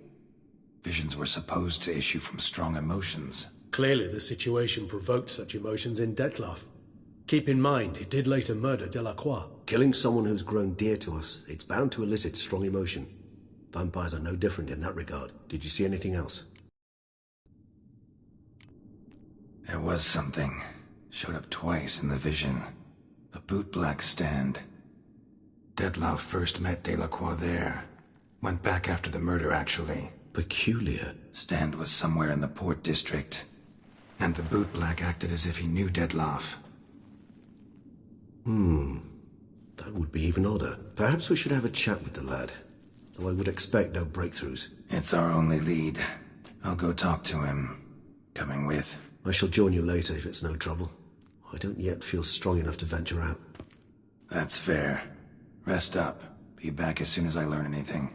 S3: Visions were supposed to issue from strong emotions.
S18: Clearly the situation provoked such emotions in Dettlaff. Keep in mind, he did later murder Delacroix.
S17: Killing someone who's grown dear to us, it's bound to elicit strong emotion. Vampires are no different in that regard. Did you see anything else?
S3: There was something. Showed up twice in the vision. A bootblack stand. Dettlaff first met Delacroix there. Went back after the murder, actually.
S17: Peculiar.
S3: Stand was somewhere in the port district. And the bootblack acted as if he knew Dettlaff.
S17: That would be even odder. Perhaps we should have a chat with the lad. Though I would expect no breakthroughs.
S3: It's our only lead. I'll go talk to him. Coming with?
S17: I shall join you later if it's no trouble. I don't yet feel strong enough to venture out.
S3: That's fair. Rest up. Be back as soon as I learn anything.